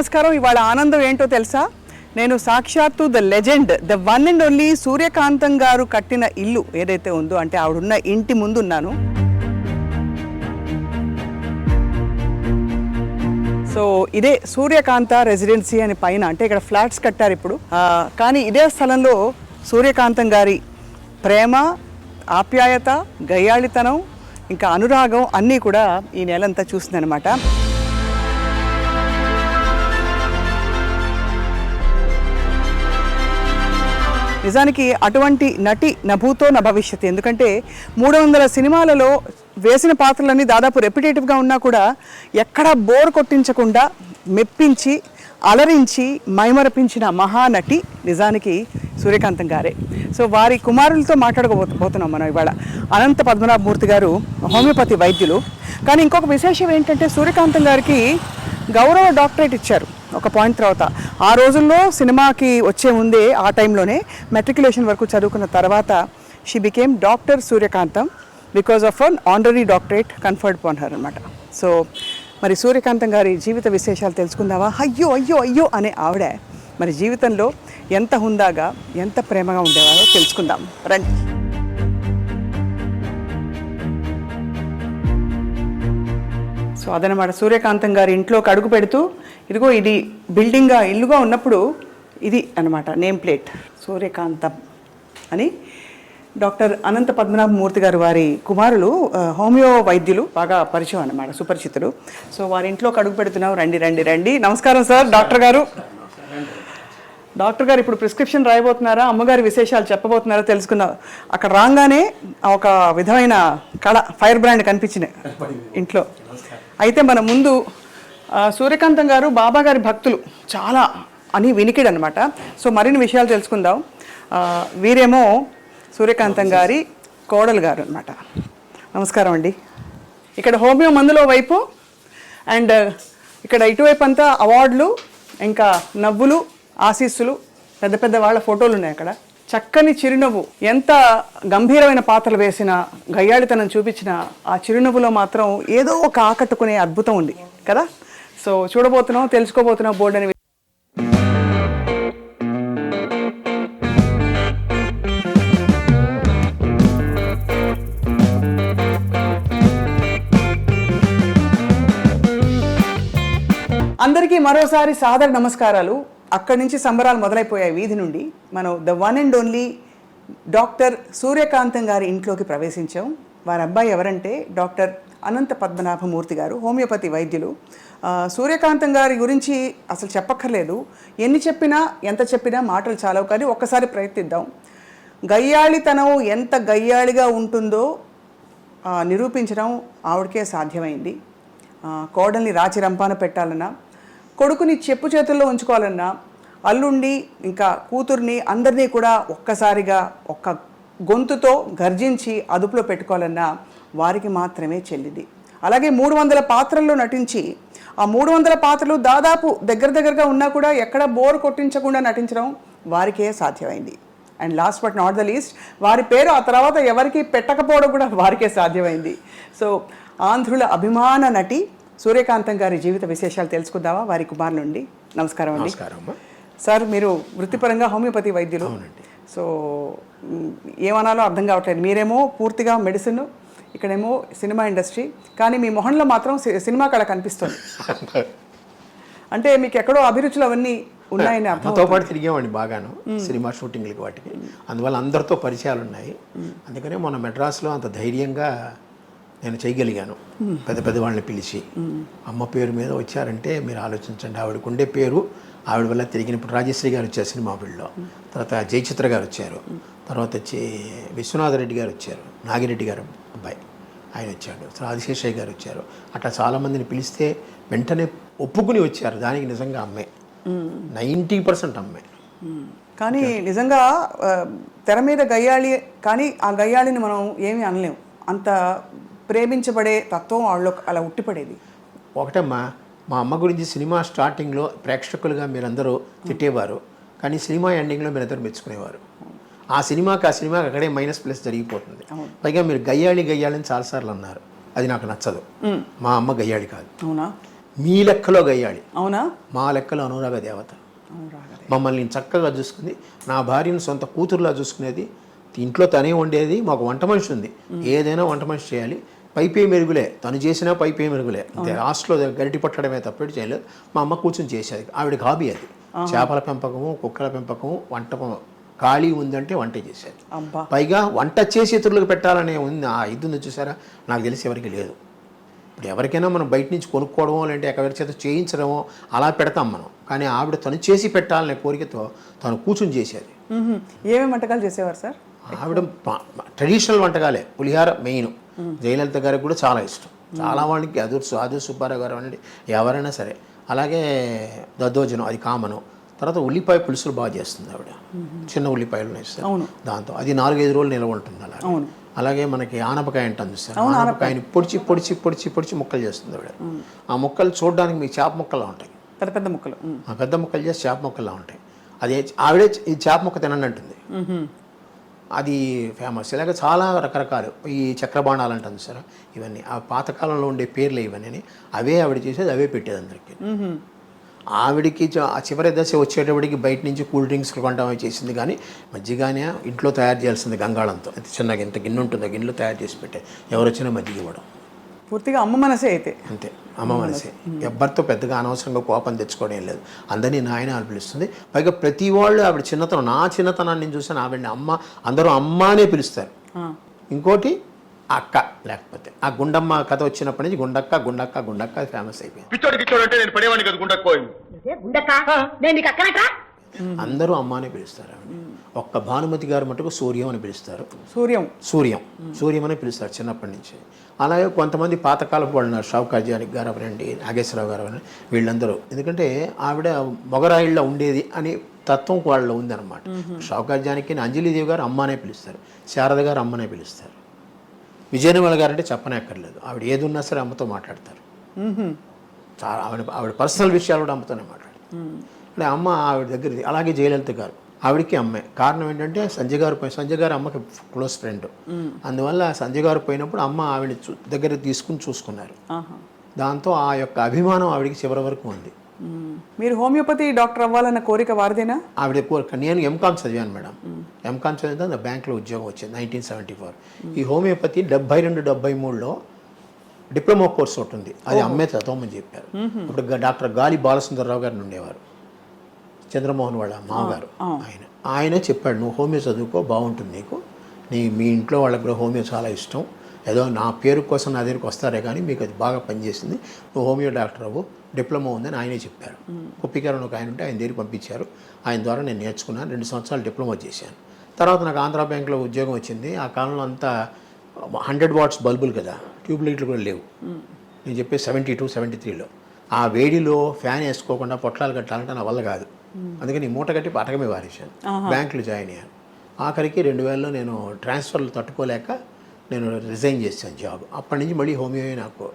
నమస్కారం. ఇవాళ ఆనందం ఏంటో తెలుసా? నేను సాక్షాత్తు the legend, the one and only Suryakantham garu కట్టిన ఇల్లు ఏదైతే ఉందో, అంటే ఆవిడున్న ఇంటి ముందు ఉన్నాను. సో ఇదే సూర్యకాంత రెసిడెన్సీ అని పైన, అంటే ఇక్కడ ఫ్లాట్స్ కట్టారు ఇప్పుడు. కానీ ఇదే స్థలంలో సూర్యకాంతం గారి ప్రేమ, ఆప్యాయత, గయ్యాళితనం, ఇంకా అనురాగం అన్నీ కూడా ఈ నెలంతా చూస్తుందన్నమాట. నిజానికి అటువంటి నటి నభూతో న భవిష్యత్. ఎందుకంటే 300 సినిమాలలో వేసిన పాత్రలన్నీ దాదాపు రెపిటేటివ్గా ఉన్నా కూడా ఎక్కడా బోర్ కొట్టించకుండా మెప్పించి, అలరించి, మైమరపించిన మహానటి నిజానికి సూర్యకాంతం గారే. సో వారి కుమారులతో మాట్లాడకపోతున్నాం మనం ఇవాళ. అనంత పద్మనాభమూర్తి గారు హోమియోపతి వైద్యులు. కానీ ఇంకొక విశేషం ఏంటంటే, సూర్యకాంతం గారికి గౌరవ డాక్టరేట్ ఇచ్చారు ఒక పాయింట్ తర్వాత. ఆ రోజుల్లో సినిమాకి వచ్చే ముందే, ఆ టైంలోనే మెట్రికులేషన్ వరకు చదువుకున్న తర్వాత she became doctor Suryakantham because of an honorary doctorate conferred upon her అనమాట. సో మరి సూర్యకాంతం గారి జీవిత విశేషాలు తెలుసుకుందామా? అయ్యో అయ్యో అయ్యో అనే ఆవిడ మరి జీవితంలో ఎంత హుందాగా, ఎంత ప్రేమగా ఉండేవారో తెలుసుకుందాం రండి. సో అదనమాట, సూర్యకాంతం గారి ఇంట్లోకి అడుగు పెడుతూ, ఇదిగో ఇది బిల్డింగ్గా ఇల్లుగా ఉన్నప్పుడు ఇది అనమాట నేమ్ ప్లేట్, సూర్యకాంతం అని. డాక్టర్ అనంత పద్మనాభమూర్తి గారు వారి కుమారులు హోమియో వైద్యులు, బాగా పరిచయం అన్నమాట, సుపరిచితులు. సో వారి ఇంట్లోకి అడుగు పెడుతున్నాం. రండి రండి రండి. నమస్కారం సార్. డాక్టర్ గారు, డాక్టర్ గారు ఇప్పుడు ప్రిస్క్రిప్షన్ రాయబోతున్నారా, అమ్మగారి విశేషాలు చెప్పబోతున్నారా తెలుసుకుందాం. అక్కడ రాగానే ఒక విధమైన కళ, ఫైర్ బ్రాండ్ కనిపించింది ఇంట్లో. అయితే మన ముందు సూర్యకాంతం గారు బాబా గారి భక్తులు చాలా అని వినికిడు అనమాట. సో మరిన్ని విషయాలు తెలుసుకుందాం. వీరేమో సూర్యకాంతం గారి కోడలు గారు అనమాట. నమస్కారం అండి. ఇక్కడ హోమియో మందులో వైపు, అండ్ ఇక్కడ ఇటువైపు అంతా అవార్డులు, ఇంకా నవ్వులు, ఆశీస్సులు, పెద్ద పెద్ద వాళ్ళ ఫోటోలు ఉన్నాయి అక్కడ. చక్కని చిరునవ్వు, ఎంత గంభీరమైన పాత్రలు వేసిన, గయ్యాళితనం చూపించిన ఆ చిరునవ్వులో మాత్రం ఏదో ఒక ఆకట్టుకునే అద్భుతం ఉంది కదా. సో చూడబోతున్నాం, తెలుసుకోబోతున్నాం బోర్డు అని. అందరికీ మరోసారి సాదర నమస్కారాలు. అక్కడి నుంచి సంబరాలు మొదలైపోయాయి వీధి నుండి. మనం the one and only doctor Suryakantham గారి ఇంట్లోకి ప్రవేశించాం. వారి అబ్బాయి ఎవరంటే డాక్టర్ అనంత పద్మనాభమూర్తి గారు, హోమియోపతి వైద్యులు. సూర్యకాంతం గారి గురించి అసలు చెప్పక్కర్లేదు. ఎన్ని చెప్పినా, ఎంత చెప్పినా మాటలు చాలవు. కానీ ఒక్కసారి ప్రయత్నిద్దాం. గయ్యాళితనం ఎంత గయ్యాళిగా ఉంటుందో నిరూపించడం ఆవిడకే సాధ్యమైంది. కోడల్ని రాచి రంపాన పెట్టాలన్నా, కొడుకుని చెప్పు చేతుల్లో ఉంచుకోవాలన్నా, అల్లుండి ఇంకా కూతుర్ని అందరినీ కూడా ఒక్కసారిగా ఒక్క గొంతుతో గర్జించి అదుపులో పెట్టుకోవాలన్నా వారికి మాత్రమే చెల్లింది. అలాగే 300 పాత్రల్లో నటించి, ఆ 300 పాత్రలు దాదాపు దగ్గరగా ఉన్నా కూడా ఎక్కడ బోర్ కొట్టించకుండా నటించడం వారికే సాధ్యమైంది. And last but not the least, వారి పేరు ఆ తర్వాత ఎవరికి పెట్టకపోవడం కూడా వారికే సాధ్యమైంది. సో ఆంధ్రుల అభిమాన నటి సూర్యకాంతం గారి జీవిత విశేషాలు తెలుసుకుందామా వారి కుమార్ నుండి. నమస్కారం అండి. సార్, మీరు వృత్తిపరంగా హోమియోపతి వైద్యులు. సో ఏమనాలో అర్థం కావట్లేదు. మీరేమో పూర్తిగా మెడిసిన్, ఇక్కడేమో సినిమా ఇండస్ట్రీ. కానీ మీ మొహంలో మాత్రం సినిమా కళ కనిపిస్తుంది. అంటే మీకు ఎక్కడో అభిరుచులు అవన్నీ ఉన్నాయని అర్థంతో పాటు తిరిగేవాడిని బాగాను సినిమా షూటింగ్లకి, వాటికి. అందువల్ల అందరితో పరిచయాలు ఉన్నాయి. అందుకనే మొన్న మెడ్రాస్లో అంత ధైర్యంగా నేను చేయగలిగాను. పెద్ద పెద్ద వాళ్ళని పిలిచి, అమ్మ పేరు మీద వచ్చారంటే మీరు ఆలోచించండి. ఆవిడకు ఉండే పేరు, ఆవిడ వల్ల తిరిగిన. ఇప్పుడు రాజశ్రీ గారు వచ్చారు సినిమా ఫీల్డ్లో, తర్వాత జయచిత్ర గారు వచ్చారు, తర్వాత వచ్చి విశ్వనాథరెడ్డి గారు వచ్చారు, నాగిరెడ్డి గారు అబ్బాయి ఆయన వచ్చాడు, ఆదిశేషయ్య గారు వచ్చారు. అట్లా చాలామందిని పిలిస్తే వెంటనే ఒప్పుకుని వచ్చారు. దానికి నిజంగా అమ్మాయి 90% అమ్మాయి. కానీ నిజంగా తెర మీద గయ్యాళి, కానీ ఆ గయ్యాళిని మనం ఏమీ అనలేము. అంత ప్రేమించబడే తత్వం వాళ్ళలో అలా ఉట్టిపడేది. ఒకటమ్మా, మా అమ్మ గురించి సినిమా స్టార్టింగ్లో ప్రేక్షకులుగా మీరందరూ తిట్టేవారు, కానీ సినిమా ఎండింగ్లో మీరందరూ మెచ్చుకునేవారు. ఆ సినిమాకి అక్కడే -+ జరిగిపోతుంది. పైగా మీరు గయ్యాళి అని చాలాసార్లు అన్నారు. అది నాకు నచ్చదు. మా అమ్మ గయ్యాళి కాదు. అవునా? మీ లెక్కలో గయ్యాళి, అవునా? మా లెక్కలో అనురాగ దేవత. అనురాగదే. మమ్మల్ని చక్కగా చూసుకుంది. నా భార్యను సొంత కూతురులా చూసుకునేది. ఇంట్లో తనే వండేది. మాకు వంట మనిషి ఉంది. ఏదైనా వంట మనిషి చేయాలి. పైపే మెరుగులే, తను చేసినా పైపే మెరుగులే. అంతే, లాస్ట్లో గరిటి పట్టడమే తప్పేటి చేయలేదు. మా అమ్మ కూర్చొని చేసేది. ఆవిడకి హాబీ అది. చేపల పెంపకము, కుక్కల పెంపకము, వంట ఖాళీ ఉందంటే వంట చేసేది. పైగా వంట చేసి ఇతరులకు పెట్టాలనే ఉంది. ఆ ఇది ఉంది చూసారా, నాకు తెలిసి ఎవరికి లేదు. ఇప్పుడు ఎవరికైనా మనం బయట నుంచి కొనుక్కోవడమో లేదంటే ఎవరి చేత చేయించడమో అలా పెడతాం మనం. కానీ ఆవిడ తను చేసి పెట్టాలనే కోరికతో తను కూర్చొని చేసేది. ఏమేమి వంటకాలు చేసేవారు సార్? ఆవిడ ట్రెడిషనల్ వంటకాలే. పులిహార మెయిన్. జయలలిత గారికి కూడా చాలా ఇష్టం. చాలా వాళ్ళకి ఆదు సుబ్బారావు గారు అనండి, ఎవరైనా సరే. అలాగే దద్దోజనం, అది కామను. తర్వాత ఉల్లిపాయ పులుసులు బాగా చేస్తుంది ఆవిడ. చిన్న ఉల్లిపాయలు వేస్తారు దాంతో. అది 4-5 రోజులు నిల్వ ఉంటుంది. అలాగే మనకి ఆనపకాయ అంటాను చూస్తారు. ఆనపకాయని పొడిచి పొడిచి పొడిచి పొడిచి ముక్కలు చేస్తుంది ఆవిడ. ఆ ముక్కలు చూడడానికి మీకు చేప ముక్కలా ఉంటాయి. పెద్ద పెద్ద ముక్కలు. పెద్ద ముక్కలు చేసి చేప ముక్కల్లా ఉంటాయి. అదే ఆవిడే ఈ చేప ముక్క తినండి అంటుంది. అది ఫేమస్. ఇలాగ చాలా రకరకాలు ఈ చక్రబాణాలు అంటాను సార్. ఇవన్నీ ఆ పాతకాలంలో ఉండే పేర్లు ఇవన్నీ. అవే ఆవిడ చేసేది, అవే పెట్టేది అందరికీ. ఆవిడికి ఆ చివరి దశ వచ్చేటప్పటికి బయట నుంచి కూల్ డ్రింక్స్ కొంటామని చేసింది. కానీ మజ్జిగానే ఇంట్లో తయారు చేయాల్సింది గంగాళంతో. అయితే చిన్నగా ఇంత గిన్నె ఉంటుంది, ఆ గిన్నెలో తయారు చేసి పెట్టే ఎవరు వచ్చినా మజ్జిగ ఇవ్వడం. పూర్తిగా అమ్మ మనసే అయితే. అంతే, అమ్మ మనసే. ఎవ్వరితో పెద్దగా అనవసరంగా కోపం తెచ్చుకోవడం ఏం లేదు. అందరినీ నాయన అని పిలుస్తుంది. పైగా ప్రతి వాళ్ళు ఆవిడ చిన్నతనం, నా చిన్నతనాన్ని నేను చూసాను. ఆవిడని అమ్మ, అందరూ అమ్మ అనే పిలుస్తారు. ఇంకోటి అక్క, లేకపోతే ఆ గుండమ్మ కథ వచ్చినప్పటి నుంచి గుండక్క గుండక్క గుండక్క ఫేమస్ అయిపోయింది. అందరూ అమ్మ అనే పిలుస్తారు. ఒక్క భానుమతి గారు మటుకు సూర్యం అని పిలుస్తారు. సూర్యం అని పిలుస్తారు చిన్నప్పటి నుంచి. అలాగే కొంతమంది పాతకాలపు వాళ్ళు ఉన్నారు. షౌకాజానికి గారు అవనండి, నాగేశ్వరరావు గారు అవనండి, వీళ్ళందరూ. ఎందుకంటే ఆవిడ మొగరాయిల్లో ఉండేది అని తత్వం వాళ్ళలో ఉందన్నమాట. షౌకాజానికి అంజలిదేవి గారు అమ్మ అనే పిలుస్తారు. శారద గారు అమ్మనే పిలుస్తారు. విజయనిర్మల గారు అంటే చెప్పనక్కర్లేదు. ఆవిడ ఏది ఉన్నా సరే అమ్మతో మాట్లాడతారు. చాలా ఆవిడ పర్సనల్ విషయాలు కూడా అమ్మతోనే మాట్లాడతారు. అంటే అమ్మ ఆవిడ దగ్గర. అలాగే జయలలిత గారు, ఆవిడకి అమ్మే. కారణం ఏంటంటే సంజయ్ గారు అమ్మకి క్లోజ్ ఫ్రెండ్. అందువల్ల సంజయ్ గారు పోయినప్పుడు అమ్మ ఆవిడ దగ్గర తీసుకుని చూసుకున్నారు. దాంతో ఆ యొక్క అభిమానం ఆవిడకి చివరి వరకు ఉంది. మీరు హోమియోపతి డాక్టర్ అవ్వాలన్న కోరిక వారిదేనా? ఆవిడ కోరిక. నేను ఎంకామ్ చదివాను మేడం. ఎంకామ్ చదివితే బ్యాంక్లో ఉద్యోగం వచ్చింది 1974. ఈ హోమియోపతి 72-73లో డిప్లొమా కోర్స్ ఒకటి ఉంది. అది అమ్మే చదవమని చెప్పారు. ఇప్పుడు డాక్టర్ గాలి బాలసుందరరావు గారిని ఉండేవారు, చంద్రమోహన్ వాళ్ళ మామగారు. ఆయన చెప్పాడు, నువ్వు హోమియో చదువుకో, బాగుంటుంది నీకు. మీ ఇంట్లో వాళ్ళకి కూడా హోమియో చాలా ఇష్టం. ఏదో నా పేరు కోసం నా దగ్గరికి వస్తారే కానీ మీకు అది బాగా పనిచేసింది. నువ్వు హోమియో డాక్టర్ అవ్వు, డిప్లొమా ఉందని ఆయనే చెప్పారు. కుప్పికారని ఒక ఆయన ఉంటే ఆయన దగ్గరికి పంపించారు. ఆయన ద్వారా నేను నేర్చుకున్నాను. 2 సంవత్సరాలు డిప్లొమా చేశాను. తర్వాత నాకు ఆంధ్రా బ్యాంక్లో ఉద్యోగం వచ్చింది. ఆ కాలంలో అంతా 100 వాట్స్ బల్బులు కదా, ట్యూబ్ లైట్లు కూడా లేవు. నేను చెప్పే 72-73లో ఆ వేడిలో ఫ్యాన్ వేసుకోకుండా పొట్లాలు కట్టాలంటే నా వల్ల కాదు. అందుకని మూట కట్టి పటకమే వారేశాను. బ్యాంకులో జాయిన్ అయ్యాను. ఆఖరికి 2000లో నేను ట్రాన్స్ఫర్లు తట్టుకోలేక నేను రిజైన్ చేశాను జాబ్. అప్పటి నుంచి మళ్ళీ హోమియో నాకు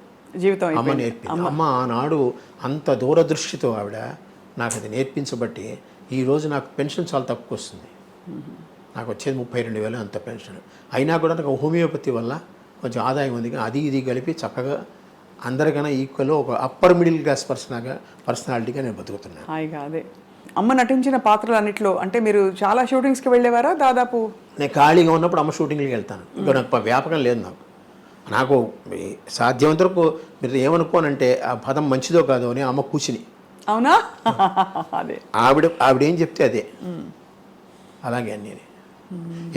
జీవితం అమ్మ నేర్పింది. అమ్మ ఆనాడు అంత దూరదృష్టితో ఆవిడ నాకు అది నేర్పించబట్టి ఈరోజు నాకు పెన్షన్ చాలా తక్కువ వస్తుంది. నాకు వచ్చేది 32,000 అంత పెన్షన్. అయినా కూడా నాకు హోమియోపతి వల్ల కొంచెం ఆదాయం ఉంది. అది ఇది కలిపి చక్కగా అందరికన్నా ఈక్వల్ ఒక అప్పర్ మిడిల్ క్లాస్ పర్సనాలిటీగా నేను బతుకుతున్నాను. హాయిగా. అదే అమ్మ నటించిన పాత్రలు అన్నిట్లో అంటే మీరు చాలా షూటింగ్స్కి వెళ్ళేవారా? దాదాపు నేను ఖాళీగా ఉన్నప్పుడు అమ్మ షూటింగ్కి వెళ్తాను. ఇంకా నాకు వ్యాపకం లేదు. నాకు సాధ్యమంత వరకు మీరు ఏమనుకోనంటే ఆ పదం మంచిదో కాదో అని అమ్మ కూర్చుని. అవునా? అదే ఆవిడ ఏం చెప్తే అదే. అలాగే నేను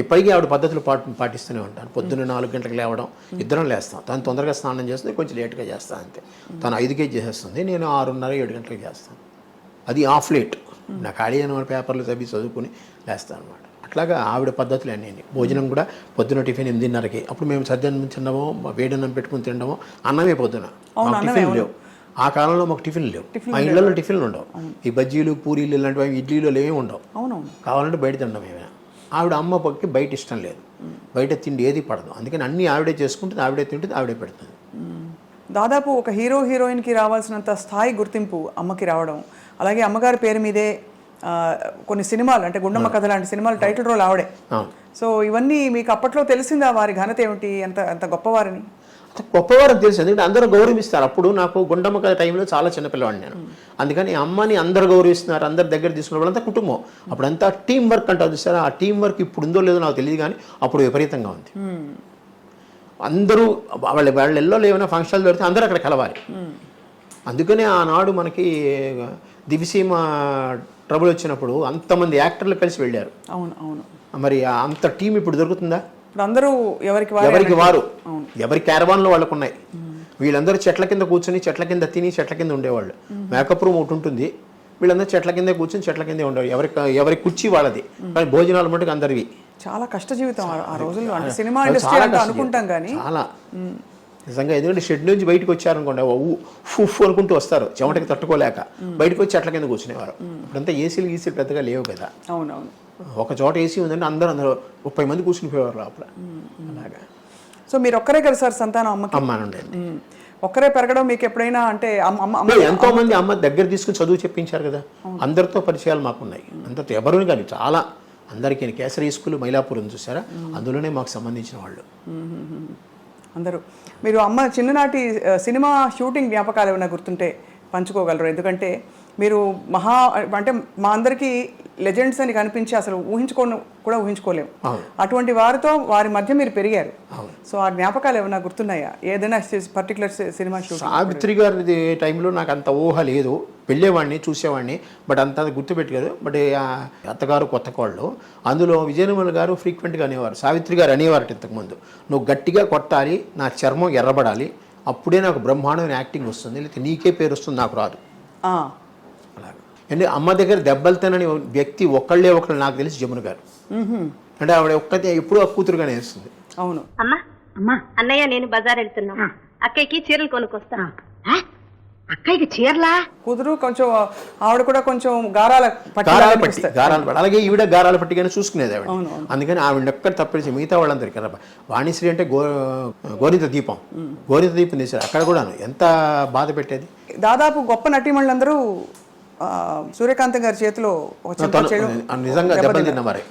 ఇప్పటికీ ఆవిడ పద్ధతులు పాటిస్తూనే ఉంటాను. పొద్దున్న 4 గంటలకు లేవడం, ఇద్దరం లేస్తాం. తను తొందరగా స్నానం చేస్తుంది, కొంచెం లేట్గా చేస్తాను అంతే. తను 5కే చేసేస్తుంది, నేను 6:30-7 గంటలకు చేస్తాను. అది ఆఫ్ లేట్. నా ఖాళీ అయిన పేపర్లు చదువుకుని లేస్తాను అనమాట. అట్లాగా ఆవిడ పద్ధతులు అన్నీ. భోజనం కూడా పొద్దున టిఫిన్ 8:30కి. అప్పుడు మేము సద్యాన్నం తినడమో, వేడన్నం పెట్టుకుని తినడమో, అన్నమే పొద్దున. టిఫిన్ లేవు ఆ కాలంలో. మాకు టిఫిన్ లేవు. మా ఇళ్లలో టిఫిన్లు ఉండవు. ఈ బజ్జీలు, పూరీలు ఇలాంటివి ఇడ్లీలు ఏమీ ఉండవు. కావాలంటే బయట తినడం ఏమైనా. ఆవిడ అమ్మ పక్కకి బయట ఇష్టం లేదు. బయట తిండి ఏది పడదు. అందుకని అన్నీ ఆవిడే చేసుకుంటుంది, ఆవిడే తింటుంది, ఆవిడే పెడుతుంది. దాదాపు ఒక హీరోయిన్కి రావాల్సినంత స్థాయి గుర్తింపు అమ్మకి రావడం, అలాగే అమ్మగారి పేరు మీదే కొన్ని సినిమాలు అంటే గుండమ్మ కథ లాంటి సినిమాలు టైటిల్ రోల్ ఆవిడే. సో ఇవన్నీ మీకు అప్పట్లో తెలిసిందా వారి ఘనత ఏమిటి, అంత గొప్పవారిని? గొప్పవారని తెలుసు, ఎందుకంటే అందరూ గౌరవిస్తారు. అప్పుడు నాకు గుండమ్మ టైంలో చాలా చిన్నపిల్లవాడిని నేను, అందుకని అమ్మని అందరు గౌరవిస్తున్నారు, అందరి దగ్గర తీసుకున్న వాళ్ళంతా కుటుంబం. అప్పుడంతా టీం వర్క్ అంటారు చూసారా, ఆ టీం వర్క్ ఇప్పుడు ఉందో లేదో నాకు తెలియదు, కానీ అప్పుడు విపరీతంగా ఉంది. అందరూ వాళ్ళ ఎల్లో ఏమైనా ఫంక్షన్లు దొరికితే అందరూ అక్కడ కలవాలి. అందుకనే ఆనాడు మనకి దివిసీమ ట్రబుల్ వచ్చినప్పుడు అంతమంది యాక్టర్లు కలిసి వెళ్ళారు. అవును అవును. మరి అంత టీం ఇప్పుడు దొరుకుతుందా? ఇప్పుడు అందరూ ఎవరికి వారు ఎవరి క్యారవాన్లో వాళ్ళకు ఉన్నాయి. వీళ్ళందరూ చెట్ల కింద కూర్చొని చెట్ల కింద తిని చెట్ల కింద ఉండేవాళ్ళు. మేకప్ రూమ్ ఒకటి ఉంటుంది, వీళ్ళందరూ చెట్ల కింద కూర్చొని చెట్ల కిందే ఉండేవాళ్ళు. ఎవరి కుర్చీ వాళ్ళది, కానీ భోజనాలు మటుకు అందరివి. చాలా కష్ట జీవితం ఆ రోజుల్లో. అంటే సినిమా ఇండస్ట్రీ అంటే అనుకుంటాం కానీ చాలా నిజంగా, ఎందుకంటే షెడ్ నుంచి బయటకు వచ్చారనుకోండి, ఫుఫ్ అనుకుంటూ వస్తారు, చెమటకి తట్టుకోలేక బయటకు వచ్చి చెట్ల కింద కూర్చునేవారు. ఇప్పుడంతా ఏసీలు పెద్దగా లేవు కదా. అవునవును. ఒక చోట ఏసీ ఉందంటే అందరూ 30 మంది కూర్చునిపోయేవారు లోపల. అలాగా. సో మీరు ఒక్కరే కదా సార్ సంతానం అమ్మకి? అమ్మానుండండి. ఒక్కరే పెరగడం మీకు ఎప్పుడైనా అంటే ఎంతో మంది అమ్మ దగ్గర తీసుకుని చదువు చెప్పించారు కదా, అందరితో పరిచయాలు మాకున్నాయి. అందరితో ఎవరు కానీ చాలా అందరికీ కేసరి స్కూల్ మైలాపూర్ ఉంది చూసారా, అందులోనే మాకు సంబంధించిన వాళ్ళు అందరూ. మీరు అమ్మ చిన్ననాటి సినిమా షూటింగ్ జ్ఞాపకాలు ఏమైనా గుర్తుంటే పంచుకోగలరు? ఎందుకంటే మీరు అంటే మా అందరికీ లెజెండ్స్ అని కనిపించి అసలు ఊహించుకోలేము. అటువంటి వారి మధ్య మీరు పెరిగారు. సో ఆ జ్ఞాపకాలు ఏమైనా గుర్తున్నాయా? ఏదైనా పర్టికులర్ సినిమా షూటింగ్? సావిత్రి గారి టైంలో నాకు అంత ఊహ లేదు, వెళ్ళేవాడిని చూసేవాడిని, బట్ అంత గుర్తుపెట్టలేదు. బట్ అత్తగారు కొత్త కోళ్ళు, అందులో విజయనిర్మల గారు ఫ్రీక్వెంట్గా అనేవారు, సావిత్రి గారు అనేవారు ఇంతకుముందు, నువ్వు గట్టిగా కొట్టాలి, నా చర్మం ఎర్రబడాలి, అప్పుడే నాకు బ్రహ్మాండమైన యాక్టింగ్ వస్తుంది, లేకపోతే నీకే పేరు వస్తుంది, నాకు రాదు. అలాగే అంటే అమ్మ దగ్గర దెబ్బలు తినని వ్యక్తి ఒకళ్ళు నాకు తెలిసి జమున గారు. అంటే ఆవిడ ఒక్కతే ఎప్పుడూ కూతురుగానే వేస్తుంది. అవును. అమ్మా అన్నయ్య నేను బజార్ వెళ్తున్నా, అక్కయ్యకి చీరలు కొనుక్కొస్తా. అక్కయ్యకి చీరలా? కూతురు కొంచెం ఆవిడ కూడా కొంచెం గారాల పట్టి, అలాగే ఈవిడ గారాల పట్టిగానే చూసుకునేది ఆవిడ. అందుకని ఆవిడ ఒక్కటి తప్పేసి మిగతా వాళ్ళందరికీ కదా. వాణిశ్రీ అంటే గోరింత దీపం తీశారు, అక్కడ కూడాను ఎంత బాధ పెట్టేది. దాదాపు గొప్ప నటీమణులందరూ సూర్యకాంతం గారి చేతిలో నిజంగా దెబ్బలు తిన్న మరి,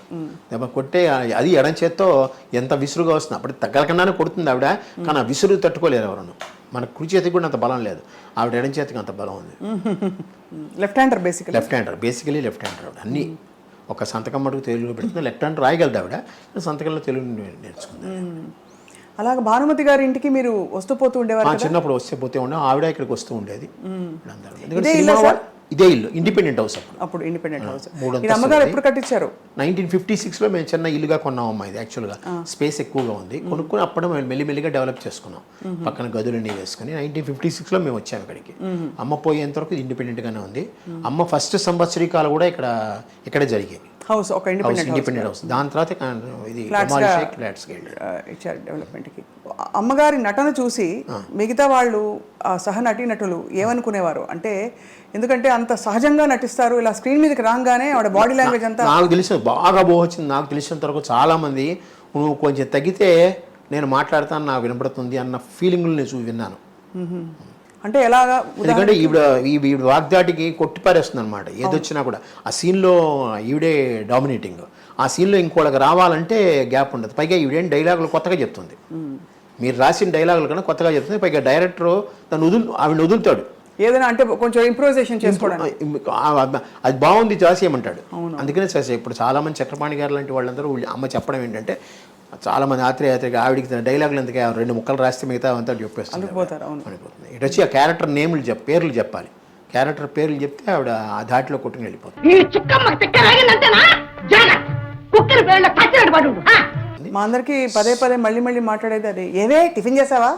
దెబ్బ కొట్టే అది ఎడం చేత్తో ఎంత విసురుగా వస్తుంది. అప్పుడు తగ్గలకుండానే కొడుతుంది ఆవిడ, కానీ ఆ విసురు తట్టుకోలేరు ఎవరు. మన కుడి చేతికి కూడా అంత బలం లేదు, ఆవిడ ఎడం చేతికి అంత బలం ఉంది. Left hander basically left hander ఆవిడ. అన్ని ఒక సంతకం మటుకు తెలుగులో పెడుతుంది, లెఫ్ట్ హ్యాండర్ రాయగలదు ఆవిడ, సంతకంలో తెలుగు నేర్చుకుంది. అలాగే భానుమతి గారి ఇంటికి మీరు వస్తూ పోతూ ఉండేవారు? చిన్నప్పుడు వస్తే పోతే ఉండే, ఆవిడ ఇక్కడికి వస్తూ ఉండేది. ఇదే ఇల్లు, ఇండిపెండెంట్ హౌస్. అప్పుడు ఇండిపెండెంట్ హౌస్. అమ్మగారు ఎప్పుడు కట్టించారు? 1956లో మేము చిన్న ఇల్లుగా కొన్నాం అమ్మా. ఇది యాక్చువల్గా స్పేస్ ఎక్కువగా ఉంది, కొనుక్కుని అప్పుడు మేము మెల్లిమెల్లిగా డెవలప్ చేసుకున్నాం, పక్కన గదులన్నీ వేసుకుని. 1956లో మేము వచ్చాము ఇక్కడికి. అమ్మ పోయేంత వరకు ఇది ఇండిపెండెంట్గానే ఉంది. అమ్మ ఫస్ట్ సంవత్సరీకాలు కూడా ఇక్కడే జరిగాయి. హౌస్ ఒక ఇండిపెండెంట్ హౌస్. దాని తర్వాత ఇది ఇచ్చారు డెవలప్మెంట్కి. అమ్మగారి నటన చూసి మిగతా వాళ్ళు సహ నటీనటులు ఏమనుకునేవారు? అంటే ఎందుకంటే అంత సహజంగా నటిస్తారు, ఇలా స్క్రీన్ మీదకి రాగానే ఆవిడ బాడీ లాంగ్వేజ్ అంతా నాకు తెలిసిన బాగా వచ్చింది. నాకు తెలిసినంత వరకు చాలా మంది నువ్వు కొంచెం తగ్గితే నేను మాట్లాడతాను, నాకు వినపడుతుంది అన్న ఫీలింగ్లు నేను విన్నాను. అంటే ఎలాగా? ఎందుకంటే ఈవిడ వాగ్దాటికి కొట్టిపారేస్తుంది అనమాట, ఏదొచ్చినా కూడా. ఆ సీన్లో ఈవిడే డామినేటింగ్, ఆ సీన్లో ఇంకోళ్ళకి రావాలంటే గ్యాప్ ఉండదు. పైగా ఈవిడేం డైలాగులు కొత్తగా చెప్తుంది, మీరు రాసిన డైలాగులు కన్నా కొత్తగా చెప్తుంది. పైగా డైరెక్టర్ ఆవిడ వదులుతాడు ఏదైనా, అంటే కొంచెం ఇంప్రూవైజేషన్ చేసుకోవడానికి. అది బాగుంది చేసేయమంటాడు. అందుకనే చేసే. ఇప్పుడు చాలామంది చక్రపాణి గారు లాంటి వాళ్ళందరూ అమ్మ చెప్పడం ఏంటంటే, చాలామంది ఆత్రేయాత్రిగా ఆవిడికి డైలాగులు ఎందుకు 2 ముక్కలు రాస్తే మిగతా అంతా చెప్పేస్తుంది, అనిపోతుంది. ఇటు వచ్చి ఆ క్యారెక్టర్ పేర్లు చెప్పాలి, క్యారెక్టర్ పేర్లు చెప్తే ఆవిడ ఆ ధాటిలో కొట్టుకుని వెళ్ళిపోతుంది. మా అందరికి పదే మళ్ళీ మాట్లాడేది అదే, ఏవే టిఫిన్ చేసావా?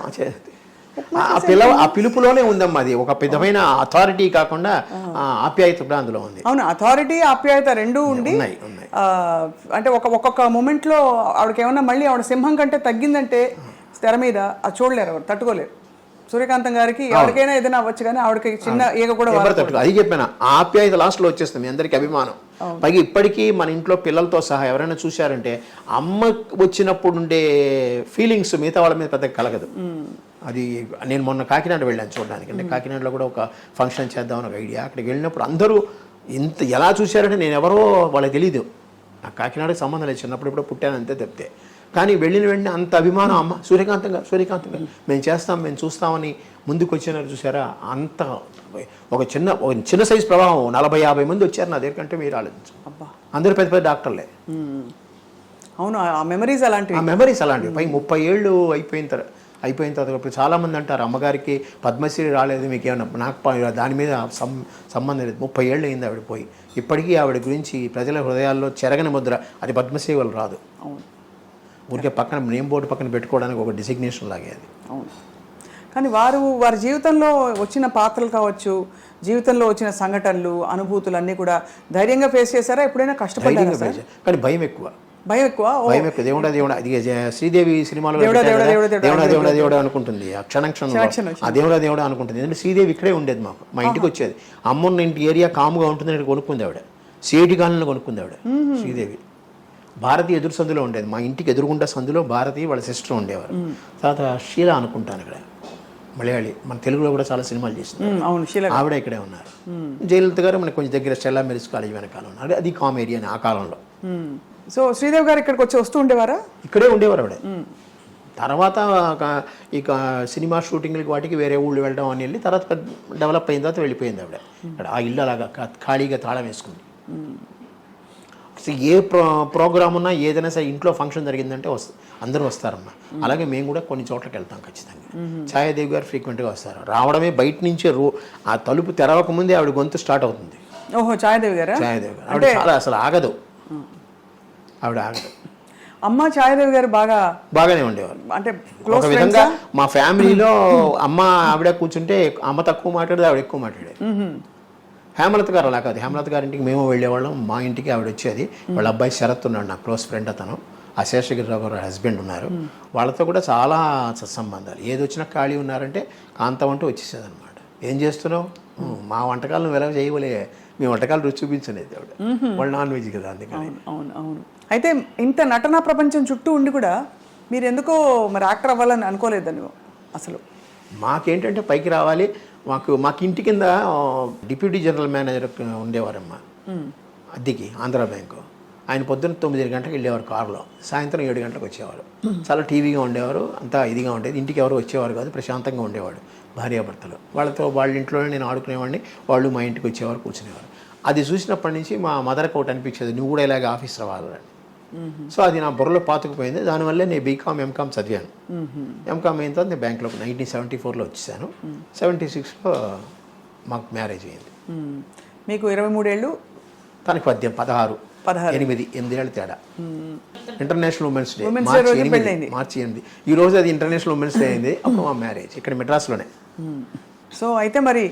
ఆ పిలుపులోనే ఉందమ్మా, అది ఒక విధమైన అథారిటీ కాకుండా ఆప్యాయత కూడా అందులో ఉంది. అవును, అథారిటీ ఆప్యాయత రెండూ ఉండి అంటే ఒక్కొక్క మూమెంట్ లో ఆవిడకి ఏమన్నా మళ్ళీ ఆవిడ సింహం కంటే తగ్గిందంటే తెర మీద అది చూడలేరు, ఎవరు తట్టుకోలేరు. సూర్యకాంతం గారికి ఎవరికైనా ఏదైనా అవ్వచ్చు, కానీ ఆవిడకి చిన్న ఈగ కూడా అది చెప్పాను. ఆ ఆప్యాయత లాస్ట్ లో వచ్చేస్తుంది, మీ అందరికి అభిమానం. పైగా ఇప్పటికీ మన ఇంట్లో పిల్లలతో సహా ఎవరైనా చూశారంటే అమ్మ వచ్చినప్పుడు ఉండే ఫీలింగ్స్ మిగతా వాళ్ళ మీద పెద్దగా కలగదు. అది నేను మొన్న కాకినాడ వెళ్ళాను చూడడానికి. అంటే కాకినాడలో కూడా ఒక ఫంక్షన్ చేద్దామని ఒక ఐడియా. అక్కడికి వెళ్ళినప్పుడు అందరూ ఎలా చూశారంటే నేను ఎవరో వాళ్ళకి తెలీదు, నాకు కాకినాడకి సంబంధం లేదు, చిన్నప్పుడు ఇప్పుడు పుట్టాను అంతే తప్పితే. కానీ వెళ్ళిన వెంటనే అంత అభిమానం అమ్మ సూర్యకాంతం గారు మేము చేస్తాం మేము చూస్తామని ముందుకు వచ్చినారు చూసారా, అంత ఒక చిన్న సైజు ప్రభావం 40-50 మంది వచ్చారు నా దగ్గర, మీరు ఆలోచించు. అబ్బా, అందరూ పెద్ద పెద్ద డాక్టర్లే. అవును, ఆ మెమరీస్ అలాంటివి. ఆ మెమరీస్ అలాంటివి. పై 30 ఏళ్ళు అయిపోయిన తర్వాత ఇప్పుడు చాలామంది అంటారు అమ్మగారికి పద్మశ్రీ రాలేదు మీకు ఏమన్నా, నాకు దాని మీద సంబంధం లేదు. 30 ఏళ్ళు అయింది ఆవిడ పోయి. ఇప్పటికీ ఆవిడ గురించి ప్రజల హృదయాల్లో చెరగని ముద్ర. అది పద్మశ్రీ వాళ్ళు రాదు. అవును, ఊరికే పక్కన నేమ్ బోర్డు పక్కన పెట్టుకోవడానికి ఒక డిసిగ్నేషన్ లాగే అది. అవును. కానీ వారి జీవితంలో వచ్చిన పాత్రలు కావచ్చు, జీవితంలో వచ్చిన సంఘటనలు, అనుభూతులు అన్నీ కూడా ధైర్యంగా ఫేస్ చేశారా? ఎప్పుడైనా కష్టపడ్డారా సార్? కానీ భయం ఎక్కువ. దేవుడా అది శ్రీదేవి సినిమాలో దేవుడా అనుకుంటుంది, ఆ క్షణంలో ఆ దేవుడా అనుకుంటుంది. ఎందుకంటే శ్రీదేవి ఇక్కడే ఉండేది, మా ఇంటికి వచ్చేది. అమ్మన్న ఇంటి ఏరియా కాముగా ఉంటుంది, ఇక్కడ కొనుక్కుంది ఆవిడ. సిఐటి కాలనీలో కొనుక్కుంది ఆవిడ శ్రీదేవి. భారతి ఎదురు సందులో ఉండేది, మా ఇంటికి ఎదురుగుండా సందులో భారతి వాళ్ళ సిస్టర్ ఉండేవారు. తర్వాత షీలా అనుకుంటాను ఇక్కడ, మలయాళి, మన తెలుగులో కూడా చాలా సినిమాలు చేసింది ఆవిడ, ఇక్కడే ఉన్నారు. జయలలిత గారు మనకు కొంచెం దగ్గర స్టెల్లా మెరిస్ కాలేజ్ వెనకాల ఉన్నారు. అది కామెడీ అని ఆ కాలంలో. సో శ్రీదేవి గారు ఇక్కడికి వస్తూ ఉండేవారా? ఇక్కడే ఉండేవారు ఆవిడ. తర్వాత ఇక సినిమా షూటింగ్లకి వాటికి వేరే ఊళ్ళు వెళ్ళడం అని వెళ్ళి తర్వాత డెవలప్ అయిన తర్వాత వెళ్ళిపోయింది ఆవిడ. ఇక్కడ ఆ ఇల్లు అలాగా ఖాళీగా తాళం వేసుకుంది. ఏ ప్రోగ్రామ్ ఉన్నా ఏదైనా సరే ఇంట్లో ఫంక్షన్ జరిగిందంటే అందరూ వస్తారమ్మా. అలాగే మేము కూడా కొన్ని చోట్లకి వెళ్తాం ఖచ్చితంగా. ఛాయాదేవి గారు ఫ్రీక్వెంట్గా వస్తారు. రావడమే బయట నుంచే ఆ తలుపు తెరవక ముందే ఆవిడ గొంతు స్టార్ట్ అవుతుంది. ఓహో, ఛాయాదేవి గారు ఆవిడ చాలా అసలు ఆగదు, ఆవిడ ఆగదు. అమ్మ ఛాయాదేవి గారు బాగానే ఉండేవారు. అంటే ఒక విధంగా మా ఫ్యామిలీలో అమ్మ ఆవిడ కూర్చుంటే అమ్మ తక్కువ మాట్లాడేది, ఆవిడ ఎక్కువ మాట్లాడేది. హేమలత గారు అలా కాదు. హేమలత గారి ఇంటికి మేము వెళ్ళేవాళ్ళం, మా ఇంటికి ఆవిడ వచ్చేది. వాళ్ళ అబ్బాయి శరత్ ఉన్నాడు, నా క్లోజ్ ఫ్రెండ్ అతను. ఆ శేషగిరిరావు గారు హస్బెండ్ ఉన్నారు. వాళ్ళతో కూడా చాలా సత్సంబంధాలు. ఏది వచ్చినా ఖాళీ ఉన్నారంటే కాంతం అంటూ వచ్చేసేది అనమాట. ఏం చేస్తున్నావు, మా వంటకాలు నువ్వు ఎలా చేయవలే, మీ వంటకాలు రుచి చూపించలేదు ఆవిడ. వాళ్ళు నాన్ వెజ్ కదా, అందుకని. అవును అవును. అయితే ఇంత నటనా ప్రపంచం చుట్టూ ఉండి కూడా మీరు ఎందుకో మరి యాక్టర్ అవ్వాలని అనుకోలేదని అసలు? మాకేంటంటే పైకి రావాలి. మాకు ఇంటి కింద డిప్యూటీ జనరల్ మేనేజర్ ఉండేవారమ్మా అద్దెకి, ఆంధ్ర బ్యాంకు. ఆయన పొద్దున్న 9 గంటలకు వెళ్ళేవారు కారులో, సాయంత్రం 7 గంటలకు వచ్చేవారు. చాలా టీవీగా ఉండేవారు, అంతా ఇదిగా ఉండేది. ఇంటికి ఎవరు వచ్చేవారు కాదు, ప్రశాంతంగా ఉండేవాడు భార్యాభర్తలు. వాళ్ళ ఇంట్లోనే నేను ఆడుకునేవాడిని, వాళ్ళు మా ఇంటికి వచ్చేవారు, కూర్చునేవారు. అది చూసినప్పటి నుంచి మా మదర్కి ఒకటి అనిపించేది, నువ్వు కూడా ఇలాగే ఆఫీస్ రావాలని. సో అది నా బుర్రలో పాతుకుపోయింది. దానివల్లే నేను బీకామ్ ఎంకామ్ చదివాను. ఎంకామ్ అయిన తర్వాత నేను బ్యాంక్లో 1974లో వచ్చేసాను. 76లో మాకు మ్యారేజ్ అయింది. మీకు 23 ఏళ్ళు, తనకి 16, 8 ఏళ్ళ తేడా. ఇంటర్నేషనల్ ఉమెన్స్ డే మార్చి 8. ఈ రోజు అది ఇంటర్నేషనల్ ఉమెన్స్ డే అయింది. అప్పుడు మా మ్యారేజ్ ఇక్కడ మెడ్రాస్లోనే. సో అయితే మరి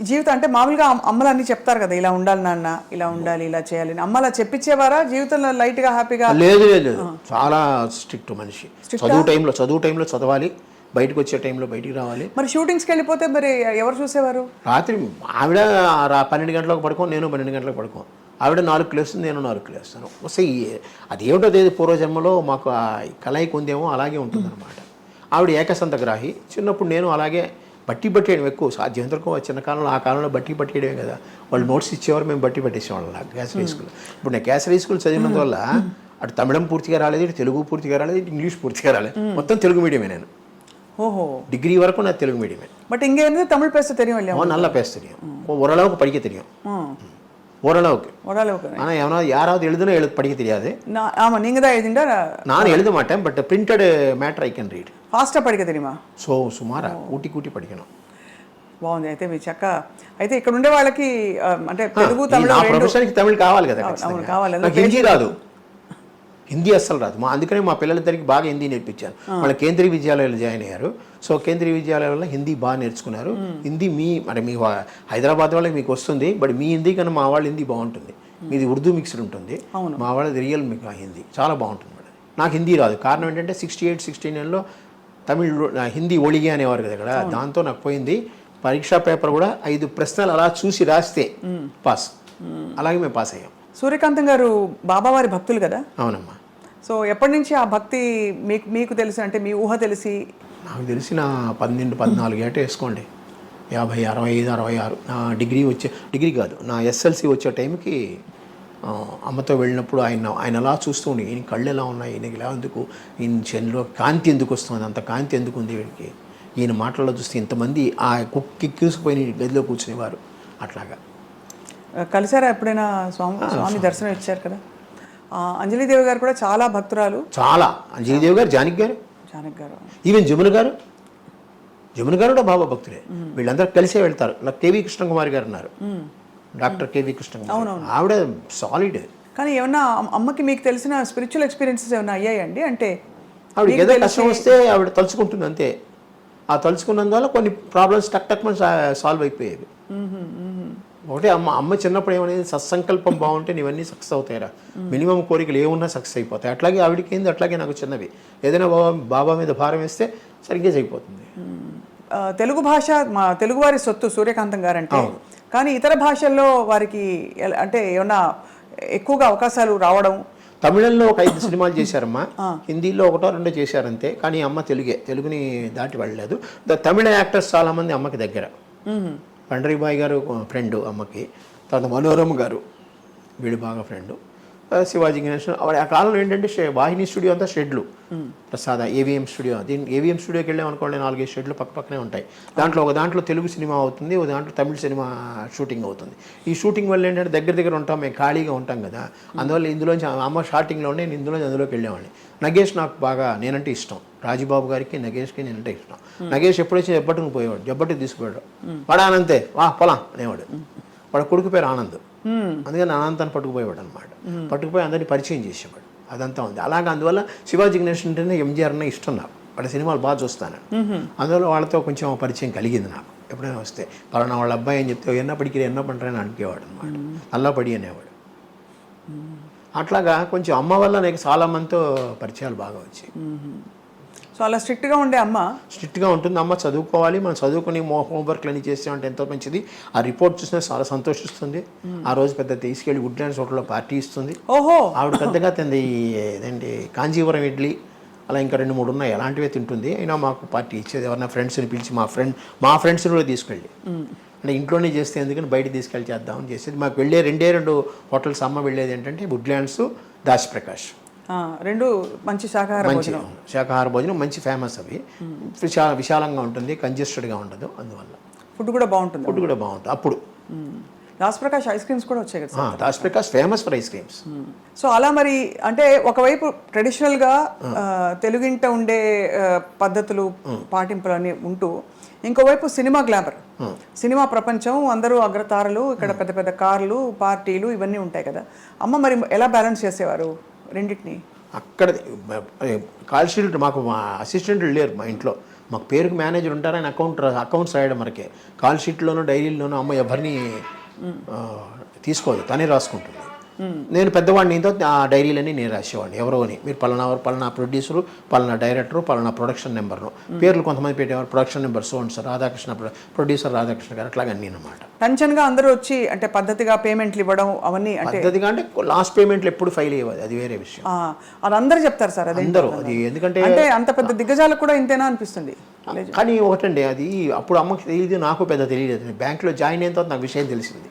జీవితం అంటే మామూలుగా అమ్మలు అన్ని చెప్తారు కదా, ఇలా ఉండాలి నాన్న, ఇలా ఉండాలి, ఇలా చేయాలి. అమ్మలా చెప్పించేవారా జీవితంలో లైట్గా హ్యాపీగా? లేదు, చాలా స్ట్రిక్ట్ మనిషి. చదువు టైంలో చదవాలి, బయటకు వచ్చే టైంలో బయటికి రావాలి. మరి షూటింగ్స్కి వెళ్ళిపోతే మరి ఎవరు చూసేవారు? రాత్రి ఆవిడ 12 గంటలకు పడుకోం, నేను 12 గంటలకు పడుకోం. ఆవిడ 4 లేస్తుంది, నేను 4 లేస్తాను. వస్తే అదేమిటో తెలియదు, పూర్వజన్మలో మాకు ఆ కలయిక ఉందేమో, అలాగే ఉంటుందన్నమాట. ఆవిడ ఏకసంతగ్రాహి. చిన్నప్పుడు నేను అలాగే బట్టి పట్టేయడం ఎక్కువ సాధ్యమంతరకు. చిన్న కాలంలో ఆ కాలంలో బట్టి పట్టేయడమే కదా, వాళ్ళు నోట్స్ ఇచ్చేవారు, మేము బట్టి పట్టేసేవాళ్ళం కేసరీ స్కూల్. ఇప్పుడు నేను కేసరీ స్కూల్ చదివినందువల్ల అటు తమిళం పూర్తిగా రాలేదు, ఇటు తెలుగు పూర్తిగా రాలేదు, ఇటు ఇంగ్లీష్ పూర్తిగా రాలేదు. మొత్తం తెలుగు మీడియమే నేను. ఓహో, డిగ్రీ వరకు నా తెలుగు మీడియమే. బట్ இங்க இருந்து தமிழ் பேச தெரியும் இல்லையா? நல்லா பேச தெரியும், ஓரளவுக்கு படிக்க தெரியும். ஓரளவுக்கு. ஆனா எவனா யாராவது எழுத படிக்க தெரியாது. ஆமா, நீங்க தான் எழுதிண்டா? நான் எழுத மாட்டேன், but printed matter I can read. ఫాస్ట్గా படிக்க தெரியுமா? సో సుమారా కూటి படிக்கணும். బాగుంది. అయితే మీ చక్క అయితే ఇక్కడ ఉండే వాళ్ళకి అంటే తెలుగు తమిళ ప్రొఫెషన్కి తమిళ్ కావాలి కదా. నాకు హిందీ రాదు, హిందీ అస్సలు రాదు. అందుకనే మా పిల్లలిద్దరికి బాగా హిందీ నేర్పించాను. వాళ్ళ కేంద్రీయ విద్యాలయాలు జాయిన్ అయ్యారు. సో కేంద్రీయ విద్యాలయాల్లో హిందీ బాగా నేర్చుకున్నారు. హిందీ అంటే మీ హైదరాబాద్ వాళ్ళకి మీకు వస్తుంది, బట్ మీ హిందీ కన్నా మా వాళ్ళ హిందీ బాగుంటుంది. మీది ఉర్దూ మిక్స్డ్ ఉంటుంది, మా వాళ్ళది రియల్ మీకు హిందీ చాలా బాగుంటుంది. నాకు హిందీ రాదు. కారణం ఏంటంటే 68-69లో హిందీ ఒళిగే అనేవారు కదా ఇక్కడ, దాంతో నాకు పోయింది. పరీక్షా పేపర్ కూడా 5 ప్రశ్నలు అలా చూసి రాస్తే పాస్. అలాగే మేము పాస్ అయ్యాం. సూర్యకాంతం గారు బాబావారి భక్తులు కదా? అవునమ్మా. సో ఎప్పటి నుంచి ఆ భక్తి మీకు తెలిసి, అంటే మీ ఊహ తెలిసి? నాకు తెలిసిన 12-14 ఏట వేసుకోండి, 50, 65, 66. నా డిగ్రీ కాదు, నా ఎస్ఎల్సి వచ్చే టైంకి అమ్మతో వెళ్ళినప్పుడు ఆయన అలా చూస్తూ ఉండి ఈయన కళ్ళు ఎలా ఉన్నాయి, ఈయనకి ఎలా ఎందుకు, ఈయన చెల్లో కాంతి ఎందుకు వస్తుంది, అంత కాంతి ఎందుకు ఉంది వీడికి, ఈయన మాటల్లో చూస్తే ఇంతమంది ఆ కుక్కిక్కుసిపోయిన గదిలో కూర్చునేవారు. అట్లాగా కలిసారా ఎప్పుడైనా స్వామి దర్శనం ఇచ్చారు కదా. అంజలిదేవి గారు కూడా చాలా భక్తురాలు. చాలా. అంజలిదేవి గారు, జానకి గారు, ఈవెన్ జమున గారు కూడా బాబా భక్తులే. వీళ్ళందరూ కలిసే వెళ్తారు. కేవీ కృష్ణకుమారి గారు ఉన్నారు, డాక్టర్ కేవీ కృష్ణకుమారి, ఆవిడ సాలిడ్. కానీ ఏమన్నా అమ్మకి మీకు తెలిసిన స్పిరిచువల్ ఎక్స్పీరియన్సెస్ ఏమైనా అయ్యాయండి? అంటే ఆవిడ ఏదో కష్టం వస్తే ఆవిడ తలుచుకుంటుంది అంతే. ఆ తలుచుకున్నందువల్ల కొన్ని ప్రాబ్లమ్స్ టక్ సాల్వ్ అయిపోయేవి. ఒకటే అమ్మ చిన్నప్పుడు ఏమనేది, సత్సంకల్పం బాగుంటే ఇవన్నీ సక్సెస్ అవుతాయిరా, మినిమం కోరికలు ఏమున్నా సక్సెస్ అయిపోతాయి. అట్లాగే ఆవిడకి ఏంది, అట్లాగే నాకు చిన్నవి. ఏదైనా బాబా మీద భారం వేస్తే సరిగ్గా అయిపోతుంది. తెలుగు భాష మా తెలుగువారి సొత్తు సూర్యకాంతం గారంటే, కానీ ఇతర భాషల్లో వారికి అంటే ఏమన్నా ఎక్కువగా అవకాశాలు రావడం. తమిళంలో ఒక 5 సినిమాలు చేశారమ్మా, హిందీలో 1-2 చేశారంతే. కానీ అమ్మ తెలుగుని దాటి వెళ్ళలేదు. తమిళ యాక్టర్స్ చాలామంది అమ్మకి దగ్గర. పండరీబాయ్ గారు ఫ్రెండ్ అమ్మకి, తర్వాత మనోరమ గారు వీడు బాగా ఫ్రెండ్, శివాజీ గణేష్. ఆ కాలంలో ఏంటంటే వాహిని స్టూడియో అంతా షెడ్లు, ప్రసాద ఏవిఎం స్టూడియో. ఏవిఎం స్టూడియోకి వెళ్ళాం అనుకోండి, 4-5 షెడ్లు పక్కనే ఉంటాయి. ఒక దాంట్లో తెలుగు సినిమా అవుతుంది, ఒక దాంట్లో తమిళ సినిమా షూటింగ్ అవుతుంది. ఈ షూటింగ్ వల్ల ఏంటంటే దగ్గర ఉంటాం, మేము ఖాళీగా ఉంటాం కదా. అందువల్ల ఇందులోంచి అమ్మ స్టార్టింగ్లోనే నేను అందులోకి వెళ్ళేవాడిని. నగేష్ నాకు బాగా నేనంటే ఇష్టం, రాజుబాబు గారికి నగేష్కి నేనంటే ఇష్టం. నగేష్ ఎప్పుడైతే జబ్బట్టుకు పోయేవాడు, జబ్బట్టుకు తీసుకుపోయాడు, వాడు ఆనంతే పోలా అనేవాడు. వాడు కొడుకు పేరు ఆనంద్, అందుకని అనంతాన్ని పట్టుకుపోయేవాడు అనమాట. పట్టుకుపోయి అందరినీ పరిచయం చేసేవాడు. అదంతా ఉంది అలాగా. అందువల్ల శివాజీ గణేష్ అంటేనే ఎంజీఆర్ అన్న ఇష్టం నాకు. వాళ్ళ సినిమాలు బాగా చూస్తాను. అందువల్ల వాళ్ళతో కొంచెం పరిచయం కలిగింది నాకు. ఎప్పుడైనా వస్తే పలానా వాళ్ళ అబ్బాయి అని చెప్తే ఎన్న పంటారని అనిపేవాడు అనమాట, అల్లాపడి అనేవాడు. అట్లాగా కొంచెం అమ్మ వల్ల నాకు చాలా మందితో పరిచయాలు బాగా వచ్చాయి. సో అలా స్ట్రిక్ట్గా ఉండే అమ్మ, స్ట్రిక్ట్గా ఉంటుంది. అమ్మ చదువుకోవాలి, మనం చదువుకుని హోంవర్క్లు అన్నీ చేసామంటే ఎంతో మంచిది. ఆ రిపోర్ట్ చూసినా చాలా సంతోషిస్తుంది. ఆ రోజు పెద్ద తీసుకెళ్ళి వుడ్లాండ్స్ హోటల్లో పార్టీ ఇస్తుంది. ఓహో, ఆవిడ పెద్దగా తింది ఏదండి కాంజీవరం ఇడ్లీ అలా ఇంకా 2-3 ఉన్నాయి, అలాంటివే తింటుంది. అయినా మాకు పార్టీ ఇచ్చేది. ఎవరైనా ఫ్రెండ్స్ని పిలిచి మా ఫ్రెండ్స్ని కూడా తీసుకెళ్ళి, అంటే ఇంట్లోనే చేస్తే ఎందుకని బయట తీసుకెళ్ళి చేద్దామని చేసేది. మాకు వెళ్ళే 2 హోటల్స్ అమ్మ వెళ్ళేది ఏంటంటే వుడ్లాండ్స్, దాస్ప్రకాష్, 2 మంచి శాకాహార భోజనం మంచి ఫేమస్. అవి విశాలంగా ఉంటుంది, కంజెస్టెడ్గా ఉండదు. అందువల్ల ఫుడ్ కూడా బాగుంటుంది. అప్పుడు దాస్ప్రకాష్ ఐస్ క్రీమ్స్ కూడా వచ్చాయి కదా. Dasprakash famous for ice creams. So అలా మరి అంటే ఒకవైపు ట్రెడిషనల్గా తెలుగింట ఉండే పద్ధతులు పాటింపులన్నీ ఉంటూ, ఇంకోవైపు సినిమా గ్లామర్, సినిమా ప్రపంచం, అందరూ అగ్రతారలు, ఇక్కడ పెద్ద పెద్ద కార్లు, పార్టీలు ఇవన్నీ ఉంటాయి కదా. అమ్మ మరి ఎలా బ్యాలెన్స్ చేసేవారు రెండింటిని? అక్కడ కాల్ షీట్ మాకు మా అసిస్టెంట్లు లేరు మా ఇంట్లో. మాకు పేరుకు మేనేజర్ ఉంటారని అకౌంట్స్ రాయడం వరకే. కాల్ షీట్లోనూ డైరీలోనూ అమ్మ ఎవరిని తీసుకోదు, తనే రాసుకుంటుంది. నేను పెద్దవాడిని, ఆ డైరీలన్నీ నేను రాసేవాడిని. ఎవరో అని, మీరు పలానా ప్రొడ్యూసరు, పలానా డైరెక్టరు, పలానా ప్రొడక్షన్ నెంబర్ను పేర్లు కొంతమంది పెట్టేవారు. Production number so Radhakrishna, producer Radhakrishna గారు, అట్లాగే అన్నీ అనమాట. టెన్షన్గా అందరూ వచ్చి అంటే పద్ధతిగా పేమెంట్లు ఇవ్వడం అవన్నీ. పద్ధతిగా అంటే లాస్ట్ పేమెంట్లు ఎప్పుడు ఫైల్ అయ్యేది, అది వేరే విషయం. అది అందరూ చెప్తారు సార్, అది అందరూ. అది ఎందుకంటే అంత పెద్ద దిగ్గజాలకు కూడా ఇంతేనా అనిపిస్తుంది. కానీ ఒకటండి, అది అప్పుడు అమ్మకి తెలియదు, నాకు పెద్ద తెలియదు. బ్యాంకులో జాయిన్ అయిన తర్వాత నాకు విషయం తెలిసింది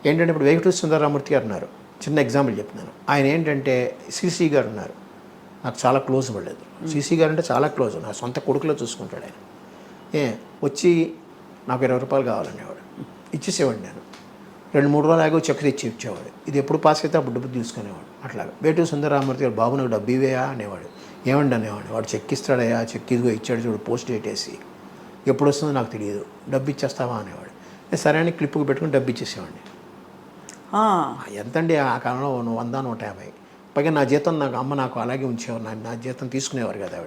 ఏంటంటే, ఇప్పుడు వెంకటేశ్వర సుందరరామూర్తి గారు ఉన్నారు, చిన్న ఎగ్జాంపుల్ చెప్తున్నాను. ఆయన ఏంటంటే సిసి గారు ఉన్నారు, నాకు చాలా క్లోజ్ పడలేదు. సిసి గారు అంటే చాలా క్లోజ్, నా సొంత కొడుకులో చూసుకుంటాడు ఆయన. వచ్చి నాకు 20 రూపాయలు కావాలనేవాడు, ఇచ్చేసేవాడు. నేను 2-3 రోజులు ఆగో చెక్ తెచ్చి ఇచ్చేవాడు. ఇది ఎప్పుడు పాస్ అయితే అప్పుడు డబ్బు తీసుకునేవాడు. అట్లాగా వేటూరు సుందరరామూర్తి గారు, బాబు నాకు డబ్బు ఇవేయా అనేవాడు. ఏమండి అనేవాడు. వాడు చెక్ ఇస్తాడయా, చెక్ ఇదిగో ఇచ్చాడు చూడు, పోస్ట్ డేట్ వేసి, ఎప్పుడు వస్తుందో నాకు తెలియదు, డబ్బు ఇచ్చేస్తావా అనేవాడు. సరే అని క్లిప్పుకి పెట్టుకుని డబ్బు ఇచ్చేసేవాడిని. ఎంతండి ఆ కాలంలో 100-150. పైగా నా జీతం నాకు అలాగే ఉంచేవారు. నా జీతం తీసుకునేవారు కదా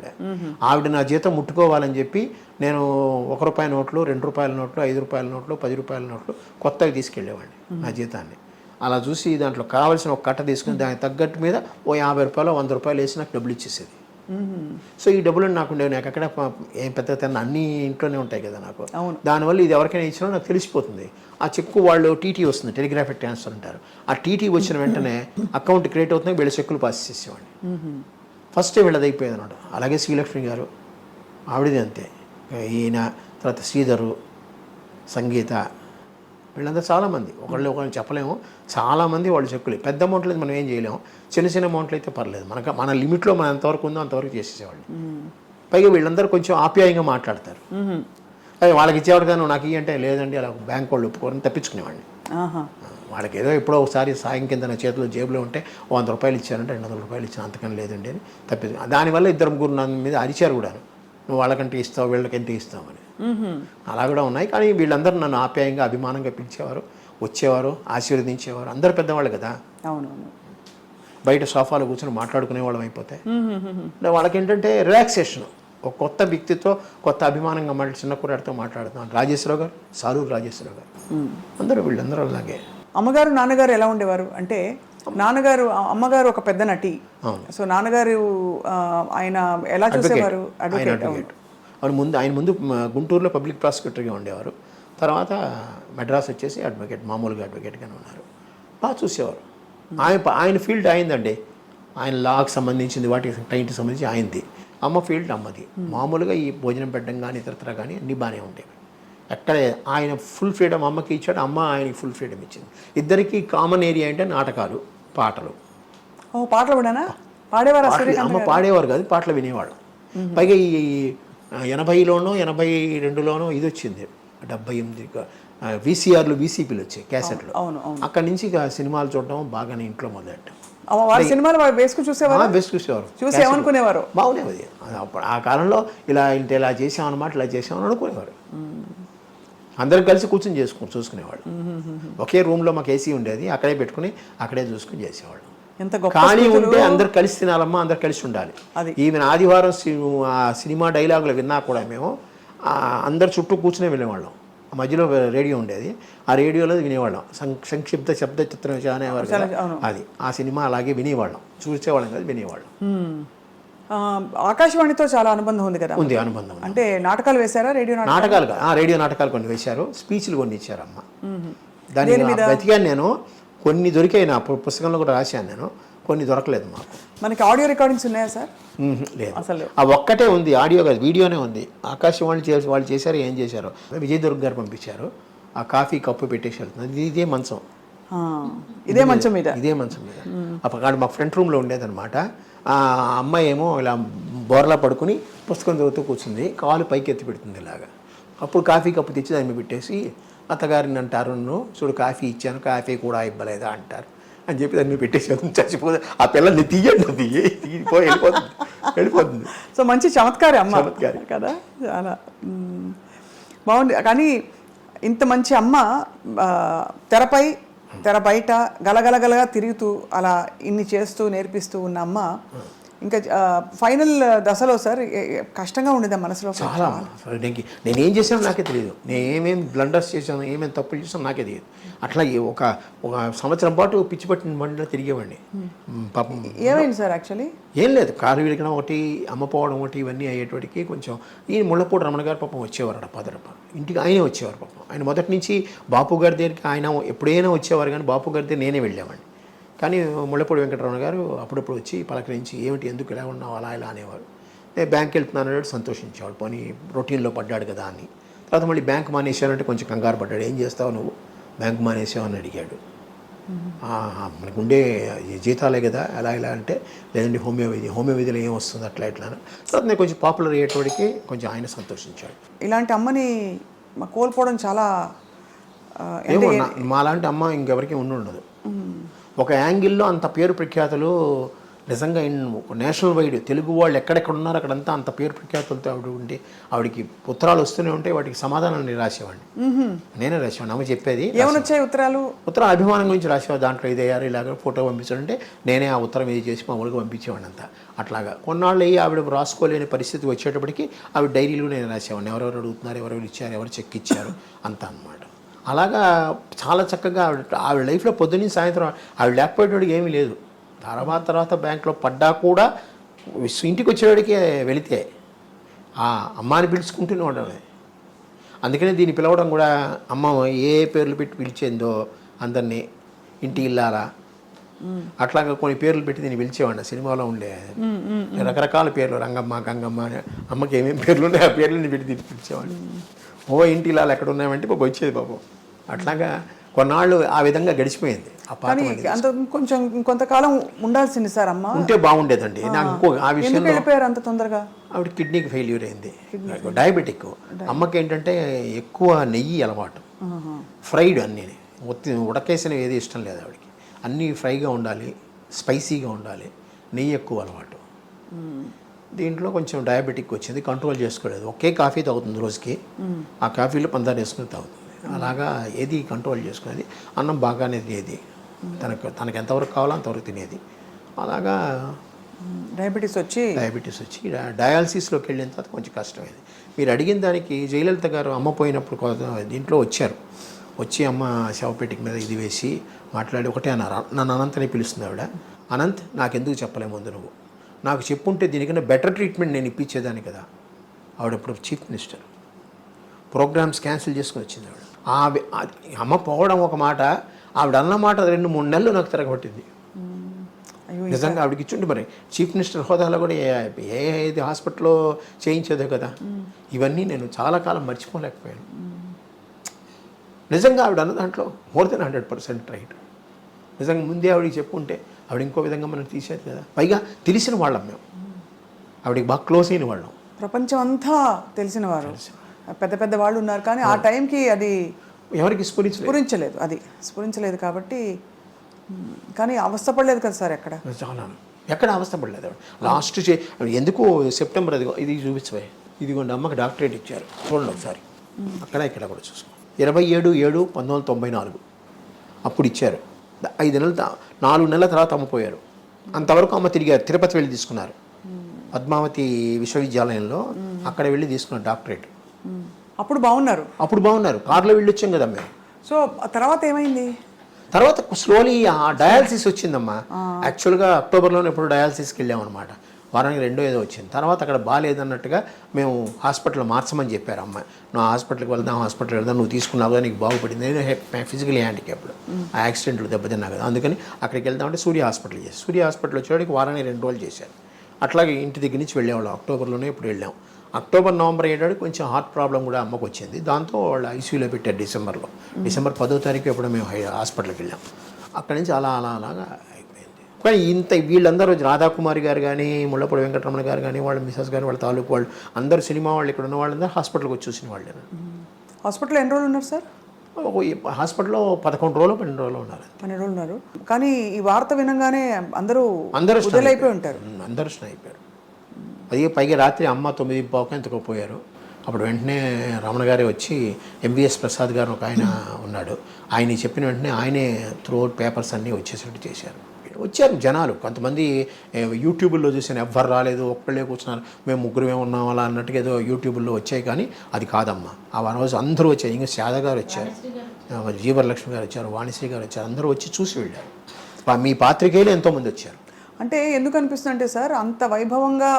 ఆవిడ నా జీతం ముట్టుకోవాలని చెప్పి నేను ₹1 నోట్లు, ₹2 నోట్లు, ₹5 నోట్లు, ₹10 నోట్లు కొత్తగా తీసుకెళ్ళేవాడిని నా జీతాన్ని. అలా చూసి దాంట్లో కావాల్సిన ఒక కట్ట తీసుకుని దానికి తగ్గట్టు మీద ఓ ₹50, ₹100 వేసి నాకు డబ్బులు ఇచ్చేసేది. సో ఈ డబ్బులు నాకు ఉండేవి. నాకు అక్కడ ఏం పెద్ద అన్నీ ఇంట్లోనే ఉంటాయి కదా నాకు. దానివల్ల ఇది ఎవరికైనా ఇచ్చినా నాకు తెలిసిపోతుంది. ఆ చెక్కు వాళ్ళు టీటీ వస్తుంది, టెలిగ్రాఫిక్ ట్రాన్స్ఫర్ అంటారు. ఆ టీటీ వచ్చిన వెంటనే అకౌంట్ క్రియేట్ అవుతుంది, వీళ్ళ చెక్కులు పాస్ చేసేవాడిని. ఫస్టే వీళ్ళది అయిపోయేది అనమాట. అలాగే శ్రీలక్ష్మి గారు, ఆవిడది అంతే. ఈయన తర్వాత శ్రీధరు, సంగీత, వీళ్ళందరూ చాలామంది ఒకళ్ళు చెప్పలేము, చాలామంది వాళ్ళు చెక్కులు. పెద్ద అమౌంట్లు మనం ఏం చేయలేము, చిన్న చిన్న అమౌంట్లు అయితే పర్లేదు, మన లిమిట్లో మనం ఎంతవరకు ఉందో అంతవరకు చేసేసేవాళ్ళు. పైగా వీళ్ళందరూ కొంచెం ఆప్యాయంగా మాట్లాడతారు. అదే వాళ్ళకి ఇచ్చేవాడు కానీ నాకు ఇవి అంటే లేదండి అలా బ్యాంక్ వాళ్ళు ఒప్పుకోరని తప్పించుకునేవాడిని. వాళ్ళకి ఏదో ఎప్పుడో ఒకసారి సాయం కింద నా చేతిలో జేబులో ఉంటే 100 రూపాయలు ఇచ్చారంటే 200 రూపాయలు ఇచ్చాను, అంతకని లేదండి అని తప్పించు. దానివల్ల 2-3 నా మీద అరిచారు కూడా, నువ్వు వాళ్ళకంటే ఇస్తావు వీళ్ళకి ఎంత ఇస్తావని. అలా కూడా ఉన్నాయి. కానీ వీళ్ళందరూ నన్ను ఆప్యాయంగా అభిమానంగా పిలిచేవారు, వచ్చేవారు, ఆశీర్వదించేవారు. అందరు పెద్దవాళ్ళు కదా, అవునవును, బయట సోఫాలో కూర్చొని మాట్లాడుకునే వాళ్ళం అయిపోతే వాళ్ళకి ఏంటంటే రిలాక్సేషన్. ఒక కొత్త వ్యక్తితో కొత్త అభిమానంగా చిన్న కుర్రాడితో మాట్లాడుతున్నాను. రాజేశ్వరరావు గారు, సాలూరు రాజేశ్వరరావు గారు, అందరూ వీళ్ళందరూ అలాగే. అమ్మగారు నాన్నగారు ఎలా ఉండేవారు అంటే, అమ్మగారు ఒక పెద్ద నటి, సో నాన్నగారు ఆయన ఎలా చూసేవారు? అడ్వకేట్. ఆయన ముందు గుంటూరులో పబ్లిక్ ప్రాసిక్యూటర్గా ఉండేవారు, తర్వాత మెడ్రాస్ వచ్చేసి అడ్వకేట్, మామూలుగా అడ్వకేట్గానే ఉన్నారు. బాగా చూసేవారు. ఆయన ఫీల్డ్ అయిందండి, ఆయన లాకి సంబంధించింది, వాటికి టైంకి సంబంధించి ఆయనది. అమ్మ ఫీల్డ్ అమ్మది. మామూలుగా ఈ భోజనం పెట్టడం కానీ ఇతరత్ర కానీ అన్నీ బాగానే ఉండేవి. ఎక్కడ ఆయన ఫుల్ ఫ్రీడమ్ అమ్మకి ఇచ్చాడు, అమ్మ ఆయనకి ఫుల్ ఫ్రీడమ్ ఇచ్చింది. ఇద్దరికి కామన్ ఏరియా అంటే నాటకాలు, పాటలు. పాటలు కూడా పాడేవారు? అమ్మ పాడేవారు కాదు, పాటలు వినేవాడు. పైగా ఈ 80లోనో 82లోనో ఇది వచ్చింది, 78 VCRలు VCPలు వచ్చాయి, క్యాసెట్లు. అక్కడి నుంచి ఇక సినిమాలు చూడడం బాగానే ఇంట్లో మొదలెట్టాం. సినిమాలు వేసుకుని చూసేవారు, చూసి ఏమనుకునేవారు? బాగునేది. ఆ కాలంలో ఇలా చేసామన్నమాట, ఇలా చేసామని అనుకునేవారు. అందరం కలిసి కూర్చొని చూసుకునేవాళ్ళు. ఒకే రూమ్లో మాకు ఏసీ ఉండేది, అక్కడే పెట్టుకుని అక్కడే చూసుకుని చేసేవాళ్ళు. ఖాళీ ఉంటే అందరు కలిసి తినాలమ్మా, అందరు కలిసి ఉండాలి. ఈవెన్ ఆదివారం సినిమా డైలాగులు విన్నా కూడా మేము అందరు చుట్టూ కూర్చునే వినేవాళ్ళం. మధ్యలో రేడియో ఉండేది, ఆ రేడియోలో వినేవాళ్ళం. సంక్షిప్త శబ్ద చిత్రం అనేవారు కదా, అది ఆ సినిమా అలాగే వినేవాళ్ళం, చూసేవాళ్ళం కాదు వినేవాళ్ళం. ఆకాశవాణితో చాలా అనుబంధం ఉంది కదా? ఉంది, అనుబంధం. అంటే నాటకాలు వేశారా? రేడియో నాటకాలు కొన్ని వేశారు, స్పీచ్లు కొన్ని ఇచ్చారు అమ్మ. దాని వెతికాను నేను, కొన్ని దొరికాయి, నా పుస్తకంలో కూడా రాశాను నేను, కొన్ని దొరకలేదు మాకు. మనకి ఆడియో రికార్డింగ్స్ ఉన్నాయా సార్? లేదు, అసలు ఆ ఒక్కటే ఉంది, ఆడియో కాదు, వీడియోనే ఉంది. ఆకాశవాణి వాళ్ళు చేశారు, ఏం చేశారు, విజయదుర్గ గారు పంపించారు. ఆ కాఫీ కప్పు పెట్టేసి వెళ్తుంది, ఇదే మంచం, ఇదే మంచం మీద అక్కడ మా ఫ్రంట్ రూమ్లో ఉండేదన్నమాట. ఆ అమ్మాయి ఏమో ఇలా బోర్లా పడుకుని పుస్తకం చదువుతూ కూర్చుంది, కాలు పైకి ఎత్తి పెడుతుంది ఇలాగా. అప్పుడు కాఫీ కప్పు తెచ్చి దాన్ని పెట్టేసి అత్తగారిని అంటారు, చూడు కాఫీ ఇచ్చాను, కాఫీ కూడా ఇవ్వలేదా అంటారు అని చెప్పి దాన్ని పెట్టేసి చచ్చిపోతే ఆ పిల్లల్ని తీయండి, వెళ్ళిపోతుంది. సో మంచి చమత్కారి అమ్మ కదా, చాలా బాగుంది. కానీ ఇంత మంచి అమ్మ తెర బయట గలగలగలగా తిరుగుతూ అలా ఇన్ని చేస్తూ నేర్పిస్తూ ఉన్న అమ్మ ఇంకా ఫైనల్ దశలో సార్ కష్టంగా ఉండేదా మనసులో? చాలా. నేనేం చేశానో నాకే తెలియదు, నేను ఏమేమి బ్లండర్స్ చేశాను, ఏమేమి తప్పులు చేశాను నాకే తెలియదు. అట్లా ఒక సంవత్సరం పాటు పిచ్చి పట్టిన బండిలో తిరిగేవాడిని. పాపం ఏమైంది సార్? యాక్చువల్లీ ఏం లేదు, కారు విరగడం ఒకటి, అమ్మపోవడం ఒకటి, ఇవన్నీ అయ్యేటికి కొంచెం ఈ ముళ్ళపూడి రమణ గారు పాపం వచ్చేవారు, పదరప ఇంటికి ఆయనే వచ్చేవారు పాపం. ఆయన మొదటి నుంచి బాపు గారి దగ్గరికి ఆయన ఎప్పుడైనా వచ్చేవారు, కానీ బాపు గారి దగ్గర నేనే వెళ్ళేవాడిని. కానీ ముళ్ళపూడి వెంకటరమణ గారు అప్పుడప్పుడు వచ్చి పలకరించి ఏమిటి, ఎందుకు ఇలా ఉన్నావు, అలా ఇలా అనేవారు. నేను బ్యాంక్కి వెళ్తున్నాను అంటే సంతోషించేవాడు, పోనీ రొటీన్లో పడ్డాడు కదా అని. తర్వాత మళ్ళీ బ్యాంక్ మానేసానంటే కొంచెం కంగారు పడ్డాడు, ఏం చేస్తావు నువ్వు, బ్యాంక్ మానేసావు అని అడిగాడు. మనకు ఉండే జీతాలే కదా, ఎలా ఇలా అంటే లేదండి హోమియో విధిలో ఏం వస్తుంది అట్లా ఇట్లా. తర్వాత నేను కొంచెం పాపులర్ అయ్యేటోడికి కొంచెం ఆయన సంతోషించాడు. ఇలాంటి అమ్మని కోల్పోవడం చాలా, మాలాంటి అమ్మ ఇంకెవరికి ఉండదు. ఒక యాంగిల్లో అంత పేరు ప్రఖ్యాతులు నిజంగా నేషనల్ వైడ్ తెలుగు వాళ్ళు ఎక్కడెక్కడ ఉన్నారో అక్కడంతా అంత పేరు ప్రఖ్యాతులతో ఆవిడ ఉండి ఆవిడకి ఉత్తరాలు వస్తూనే ఉంటే వాటికి సమాధానం నేను రాసేవాడిని, నేనే రాసేవాడిని. అమ్మ చెప్పేది ఏమొచ్చాయి ఉత్తరాలు అభిమానం గురించి రాసేవాడు. దాంట్లో ఇదయ్యారు ఇలాగ ఫోటో పంపించాడంటే నేనే ఆ ఉత్తరం ఇది చేసి మామూలుగా పంపించేవాడిని అంతా. అట్లాగా కొన్నాళ్ళు అయ్యి ఆవిడ రాసుకోలేని పరిస్థితి వచ్చేటప్పటికి ఆవిడ డైరీలో నేను రాసేవాడిని, ఎవరెవరు అడుగుతున్నారు, ఎవరెవరు ఇచ్చారు, ఎవరు చెక్ ఇచ్చారు అంతా అన్నమాట. అలాగా చాలా చక్కగా ఆవిడ లైఫ్లో పొద్దున్నీ సాయంత్రం ఆవిడ లేకపోయేటోడికి ఏమీ లేదు. తర్వాత బ్యాంక్లో పడ్డా కూడా ఇంటికి వచ్చేవాడికి వెళితే ఆ అమ్మాని పిలుచుకుంటూనే ఉండడమే. అందుకనే దీన్ని పిలవడం కూడా అమ్మ ఏ పేర్లు పెట్టి పిలిచేందో అందరినీ, ఇంటి ఇల్లాలా అట్లాగా కొన్ని పేర్లు పెట్టి దీన్ని పిలిచేవాడిని. సినిమాలో ఉండే రకరకాల పేర్లు, రంగమ్మ, గంగమ్మ, అమ్మకి ఏమేమి పేర్లు ఉన్నాయి ఆ పేర్లని పెట్టి దీన్ని పిలిచేవాడిని. ఇంటి ఇల్లాలు ఎక్కడ ఉన్నాయంటే బాబు వచ్చేది పాపం. అట్లాగా కొన్నాళ్ళు ఆ విధంగా గడిచిపోయింది. ఆ పాత కానీ అంత కొంచెం కొంతకాలం ఉండాల్సింది సార్ అమ్మ. ఉంటే బాగుండేదండి. నాకు ఇంకో ఆ ఎందుకు విషయంలో వెళ్ళిపోయారు అంత తొందరగా? ఆవిడ కిడ్నీకి ఫెయిల్యూర్ అయింది, డయాబెటిక్. అమ్మకి ఏంటంటే ఎక్కువ నెయ్యి అలవాటు, ఫ్రైడ్ అన్నీ ఉడకేసినవి ఏది ఇష్టం లేదు ఆవిడకి. అన్నీ ఫ్రైగా ఉండాలి, స్పైసీగా ఉండాలి, నెయ్యి ఎక్కువ అలవాటు. దీంట్లో కొంచెం డయాబెటిక్ వచ్చింది, కంట్రోల్ చేసుకోలేదు. ఒకే కాఫీ తాగుతుంది రోజుకి, ఆ కాఫీలో పందారు వేసుకుని తాగుతుంది. అలాగా ఏది కంట్రోల్ చేసుకునేది. అన్నం బాగానే తినేది, తనకు ఎంతవరకు కావాలో అంతవరకు తినేది. అలాగా డయాబెటీస్ వచ్చి డయాలసిస్లోకి వెళ్ళిన తర్వాత కొంచెం కష్టమైంది. మీరు అడిగిన దానికి జయలలిత గారు అమ్మ పోయినప్పుడు దీంట్లో వచ్చారు. వచ్చి అమ్మ శవపేటిక మీద ఇది వేసి మాట్లాడి ఒకటే అన్నారు. నన్ను అనంత్ అని పిలుస్తుంది ఆవిడ. అనంత్, నాకెందుకు చెప్పలే ముందు నువ్వు? నాకు చెప్పుంటే దీనికన్నా బెటర్ ట్రీట్మెంట్ నేను ఇప్పించేదాన్ని కదా. ఆవిడప్పుడు చీఫ్ మినిస్టర్, ప్రోగ్రామ్స్ క్యాన్సిల్ చేసుకుని వచ్చింది ఆవిడ. అమ్మ పోవడం ఒక మాట, ఆవిడ అన్న మాట 2-3 నెలలు నాకు తిరగబట్టింది. నిజంగా ఆవిడకి ఇచ్చుంటే మరి చీఫ్ మినిస్టర్ హోదాలో కూడా ఏది హాస్పిటల్లో చేయించేదే కదా. ఇవన్నీ నేను చాలా కాలం మర్చిపోలేకపోయాను. నిజంగా ఆవిడ అన్న దాంట్లో మోర్ దెన్ 100% రైట్. నిజంగా ముందే ఆవిడకి చెప్పుంటే ఆవిడ ఇంకో విధంగా మనం తీసేది కదా. పైగా తెలిసిన వాళ్ళం మేము, ఆవిడకి బాగా క్లోజ్ అయిన వాళ్ళం. ప్రపంచం అంతా తెలిసిన వారు, పెద్ద పెద్ద వాళ్ళు ఉన్నారు. కానీ ఆ టైంకి అది ఎవరికి స్ఫురించలేదు కాబట్టి. కానీ అవస్థపడలేదు కదా సార్ ఎక్కడ? చాలా ఎక్కడ అవస్థపడలేదు. లాస్ట్ ఎందుకు సెప్టెంబర్ ఇది చూపించబోయే, ఇదిగోండి అమ్మకి డాక్టరేట్ ఇచ్చారు, చూడండి ఒకసారి. అక్కడ ఇక్కడ కూడా చూసుకో, 27/7/1994 అప్పుడు ఇచ్చారు. 5 నెలలు 4 నెలల తర్వాత అమ్మపోయారు. అంతవరకు అమ్మ తిరిగారు, తిరుపతి వెళ్ళి తీసుకున్నారు, పద్మావతి విశ్వవిద్యాలయంలో అక్కడ వెళ్ళి తీసుకున్నారు డాక్టరేట్. అప్పుడు బాగున్నారు, కార్లో వెళ్ళి వచ్చాం కదా మేము. సో తర్వాత ఏమైంది? తర్వాత స్లోలీ ఆ డయాలసిస్ వచ్చిందమ్మా. యాక్చువల్గా అక్టోబర్లోనే ఎప్పుడు డయాలసిస్కి వెళ్ళామన్నమాట. వారానికి 2 ఏదో వచ్చింది. తర్వాత అక్కడ బాగాలేదన్నట్టుగా మేము హాస్పిటల్ మార్చమని చెప్పారు అమ్మాయి. నువ్వు హాస్పిటల్కి వెళ్దాం, నువ్వు తీసుకున్నావు కదా, నీకు బాగుపడింది. నేను ఫిజికలీ హ్యాండిక్యాప్డ్, ఆ యాక్సిడెంట్లు దెబ్బతిన్నా కదా, అందుకని అక్కడికి వెళ్దామంటే సూర్య హాస్పిటల్ వచ్చేవాడికి వారానికి 2 రోజులు చేశారు. అట్లాగే ఇంటి దగ్గర నుంచి వెళ్ళేవాళ్ళం. అక్టోబర్లోనే ఇప్పుడు వెళ్ళాం. అక్టోబర్ నవంబర్ అయ్యేటానికి కొంచెం హార్ట్ ప్రాబ్లం కూడా అమ్మకు వచ్చింది. దాంతో వాళ్ళు ఐసీయూలో పెట్టారు డిసెంబర్ 10వ తారీఖు ఎప్పుడో మేము హాస్పిటల్కి వెళ్ళాం. అక్కడి నుంచి అలాగా అయిపోయింది. కానీ వీళ్ళందరూ రాధాకుమారి గారు కానీ, ముళ్ళపూడి వెంకటరమణ గారు కానీ, వాళ్ళ మిసెస్ గారు, వాళ్ళ తాలూకు వాళ్ళు అందరూ, సినిమా వాళ్ళు ఇక్కడ ఉన్న వాళ్ళందరూ హాస్పిటల్కి వచ్చి చూసిన వాళ్ళే. హాస్పిటల్లో ఎన్ని రోజులు ఉన్నారు సార్? హాస్పిటల్లో 11 రోజులు 12 రోజులు ఉన్నారు. 12 రోజులు ఉన్నారు. కానీ ఈ వార్త వినగానే అందరూ అయిపోయి ఉంటారు. అందరూ అయిపోయారు. అది పైగా రాత్రి అమ్మ 9:15 ఎంతకో పోయారు. అప్పుడు వెంటనే రమణ గారే వచ్చి, ఎంవిఎస్ ప్రసాద్ గారు ఒక ఆయన ఉన్నాడు, ఆయన చెప్పిన వెంటనే ఆయనే త్రూఅవుట్ పేపర్స్ అన్నీ వచ్చేసినట్టు చేశారు. వచ్చారు జనాలు. కొంతమంది యూట్యూబ్లో చూసాను, ఎవ్వరు రాలేదు, ఒక్కళ్ళే కూర్చున్నారు, మేము 3 ఉన్నాం అలా అన్నట్టుగా ఏదో యూట్యూబ్లో వచ్చాయి. కానీ అది కాదమ్మా. ఆ రోజు అందరూ వచ్చారు. ఇంకా శారద గారు వచ్చారు, జీవరలక్ష్మి గారు వచ్చారు, వాణిశ్రీ గారు వచ్చారు. అందరూ వచ్చి చూసి వెళ్ళారు. మీ పాత్రికేయులు ఎంతోమంది వచ్చారు. అంటే ఎందుకు అనిపిస్తుంది అంటే సార్, అంత వైభవంగా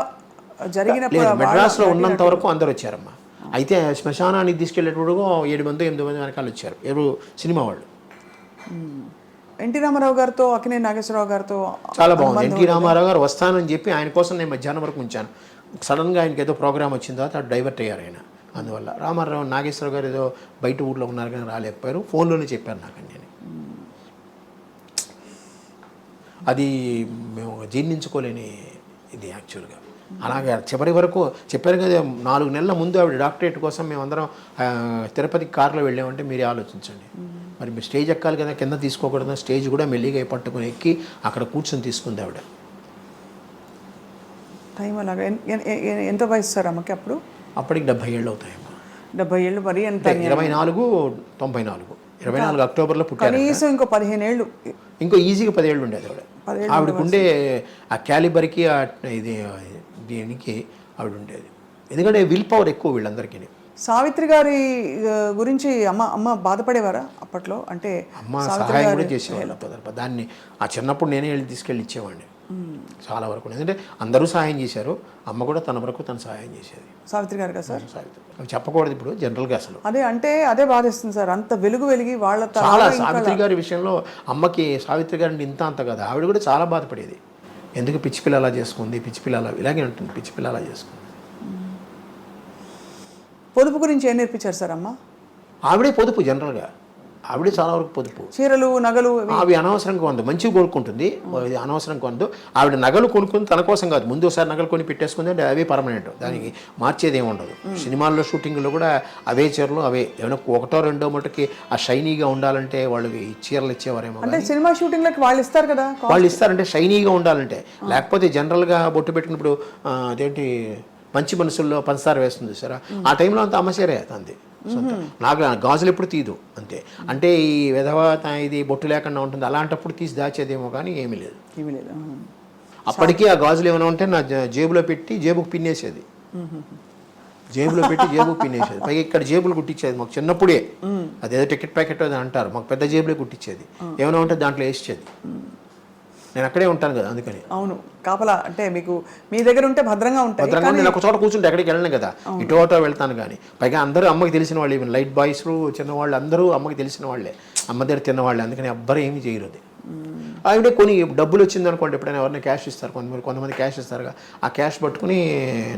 జరిగినప్పుడు మెడ్రాస్లో ఉన్నంత వరకు అందరూ వచ్చారమ్మా. అయితే శ్మశానానికి తీసుకెళ్ళేటప్పుడు 7 మంది 8 మంది వెనకాల వచ్చారు, ఎవరు సినిమా వాళ్ళు. ఎన్టీ రామారావు గారితో, అక్కినేని నాగేశ్వరరావు గారితో చాలా బాగుంది. ఎన్టీ రామారావు గారు వస్తానని చెప్పి ఆయన కోసం నేను మధ్యాహ్నం వరకు ఉంచాను. సడన్గా ఆయనకి ఏదో ప్రోగ్రామ్ వచ్చిన తర్వాత అటు డైవర్ట్ అయ్యారు ఆయన. అందువల్ల రామారావు, నాగేశ్వరరావు గారు ఏదో బయట ఊళ్ళో ఉన్నారు కానీ రాలేకపోయారు. ఫోన్లోనే చెప్పారు నాకు. నేను అది మేము జీర్ణించుకోలేని ఇది యాక్చువల్గా. అలాగే చివరి వరకు చెప్పారు కదా, 4 నెలల ముందు ఆవిడ డాక్టరేట్ కోసం మేమందరం తిరుపతికి కారులో వెళ్ళామంటే మీరే ఆలోచించండి. మరి మీరు స్టేజ్ ఎక్కాలి కదా, కింద తీసుకోకూడదు. స్టేజ్ కూడా మెల్లిగా పట్టుకుని ఎక్కి అక్కడ కూర్చొని తీసుకుంది ఆవిడ. టైం అలాగా. ఎంత వయసు సార్ అమ్మకి అప్పుడు? అప్పటికి 70 ఏళ్ళు అవుతాయమ్మా. 70 ఏళ్ళు మరి ఎంత? 24 అక్టోబర్లో పుట్టారు. కనీసం ఇంకో 15 ఏళ్ళు, ఇంకో ఈజీగా 10 ఏళ్ళు ఉండేది ఆవిడ. ఆవిడకుండే ఆ క్యాలిబర్కి ఇది దీనికి ఆవిడ ఉండేది. ఎందుకంటే విల్ పవర్ ఎక్కువ వీళ్ళందరికీ. సావిత్రి గారి గురించి అమ్మ బాధపడేవారా అప్పట్లో? అంటే అమ్మ సహాయం కూడా చేసేవాళ్ళు. దాన్ని ఆ చిన్నప్పుడు నేనే వెళ్ళి తీసుకెళ్ళి ఇచ్చేవాడిని చాలా వరకు. ఎందుకంటే అందరూ సహాయం చేశారు, అమ్మ కూడా తన వరకు తను సహాయం చేసేది. సావిత్రి గారు కదా సార్? సావిత్రి అవి చెప్పకూడదు ఇప్పుడు జనరల్గా అసలు. అదే బాధేస్తుంది సార్, అంత వెలిగి వాళ్ళ చాలా. సావిత్రి గారి విషయంలో అమ్మకి సావిత్రి గారిని అంత కదా, ఆవిడ కూడా చాలా బాధపడేది. ఎందుకు పిచ్చి పిల్ల అలా చేసుకుంది, పిచ్చి పిల్ల అలా ఇలాగే ఉంటుంది, పిచ్చి పిల్ల అలా చేసుకుంది. పొదుపు గురించి ఏం నేర్పించారు సార్ అమ్మ? ఆవిడే పొదుపు జనరల్గా. ఆవిడ చాలా వరకు పొదుపు. చీరలు నగలు అవి అనవసరంగా కొందు, మంచిగా కొనుక్కుంటుంది, ఇది అనవసరంగా కొందు. ఆవిడ నగలు కొనుక్కుంది తన కోసం కాదు, ముందు ఒకసారి నగలు కొని పెట్టేసుకుంది అంటే అవే పర్మనెంట్, దానికి మార్చేది ఏమి ఉండదు. సినిమాల్లో షూటింగ్లో కూడా అవే చీరలు అవే, ఏమైనా ఒకటో రెండో మటుకి ఆ షైనీగా ఉండాలంటే వాళ్ళు ఈ చీరలు ఇచ్చేవారేమో. అంటే సినిమా షూటింగ్లకి వాళ్ళు ఇస్తారు కదా, వాళ్ళు ఇస్తారంటే షైనీగా ఉండాలంటే. లేకపోతే జనరల్గా బొట్టు పెట్టినప్పుడు అదేంటి మంచి మనసుల్లో పంచదార వేస్తుంది సరే, ఆ టైంలో అంత అమ్మచీరే అంతే. నాకు గాజులు ఎప్పుడు తీదు అంతే. అంటే ఈ విధవ ఇది బొట్టు లేకుండా ఉంటుంది, అలాంటప్పుడు తీసి దాచేదేమో కానీ ఏమీ లేదు. అప్పటికీ ఆ గాజులు ఏమైనా ఉంటే నా జేబులో పెట్టి జేబుకు పిన్నేసేది, జేబులో పెట్టి జేబుకు పిన్నేసేది. పైగా ఇక్కడ జేబులు కుట్టించేది మాకు చిన్నప్పుడే, అదేదో టికెట్ ప్యాకెట్ అది అంటారు, మాకు పెద్ద జేబులే కుట్టించేది. ఏమైనా ఉంటే దాంట్లో వేసేది. నేను అక్కడే ఉంటాను కదా అందుకని. అవును, కాపలా అంటే మీకు మీ దగ్గర ఉంటే భద్రంగా ఉంటాయి. భద్రంగా నేను ఒక చోట కూర్చుంటే ఎక్కడికి వెళ్ళను కదా, ఇటు అటో వెళ్తాను. కానీ పైగా అందరూ అమ్మకి తెలిసిన వాళ్ళు, ఈవెన్ లైట్ బాయ్స్ చిన్నవాళ్ళు అందరూ అమ్మకి తెలిసిన వాళ్ళే, అమ్మ దగ్గర తిన్నవాళ్ళే. అందుకని ఎవ్వరు ఏమీ చేయరు. అది ఆవిడే కొన్ని డబ్బులు వచ్చింది అనుకోండి, ఎప్పుడైనా ఎవరైనా క్యాష్ ఇస్తారు, కొంతమంది క్యాష్ ఇస్తారుగా, ఆ క్యాష్ పట్టుకుని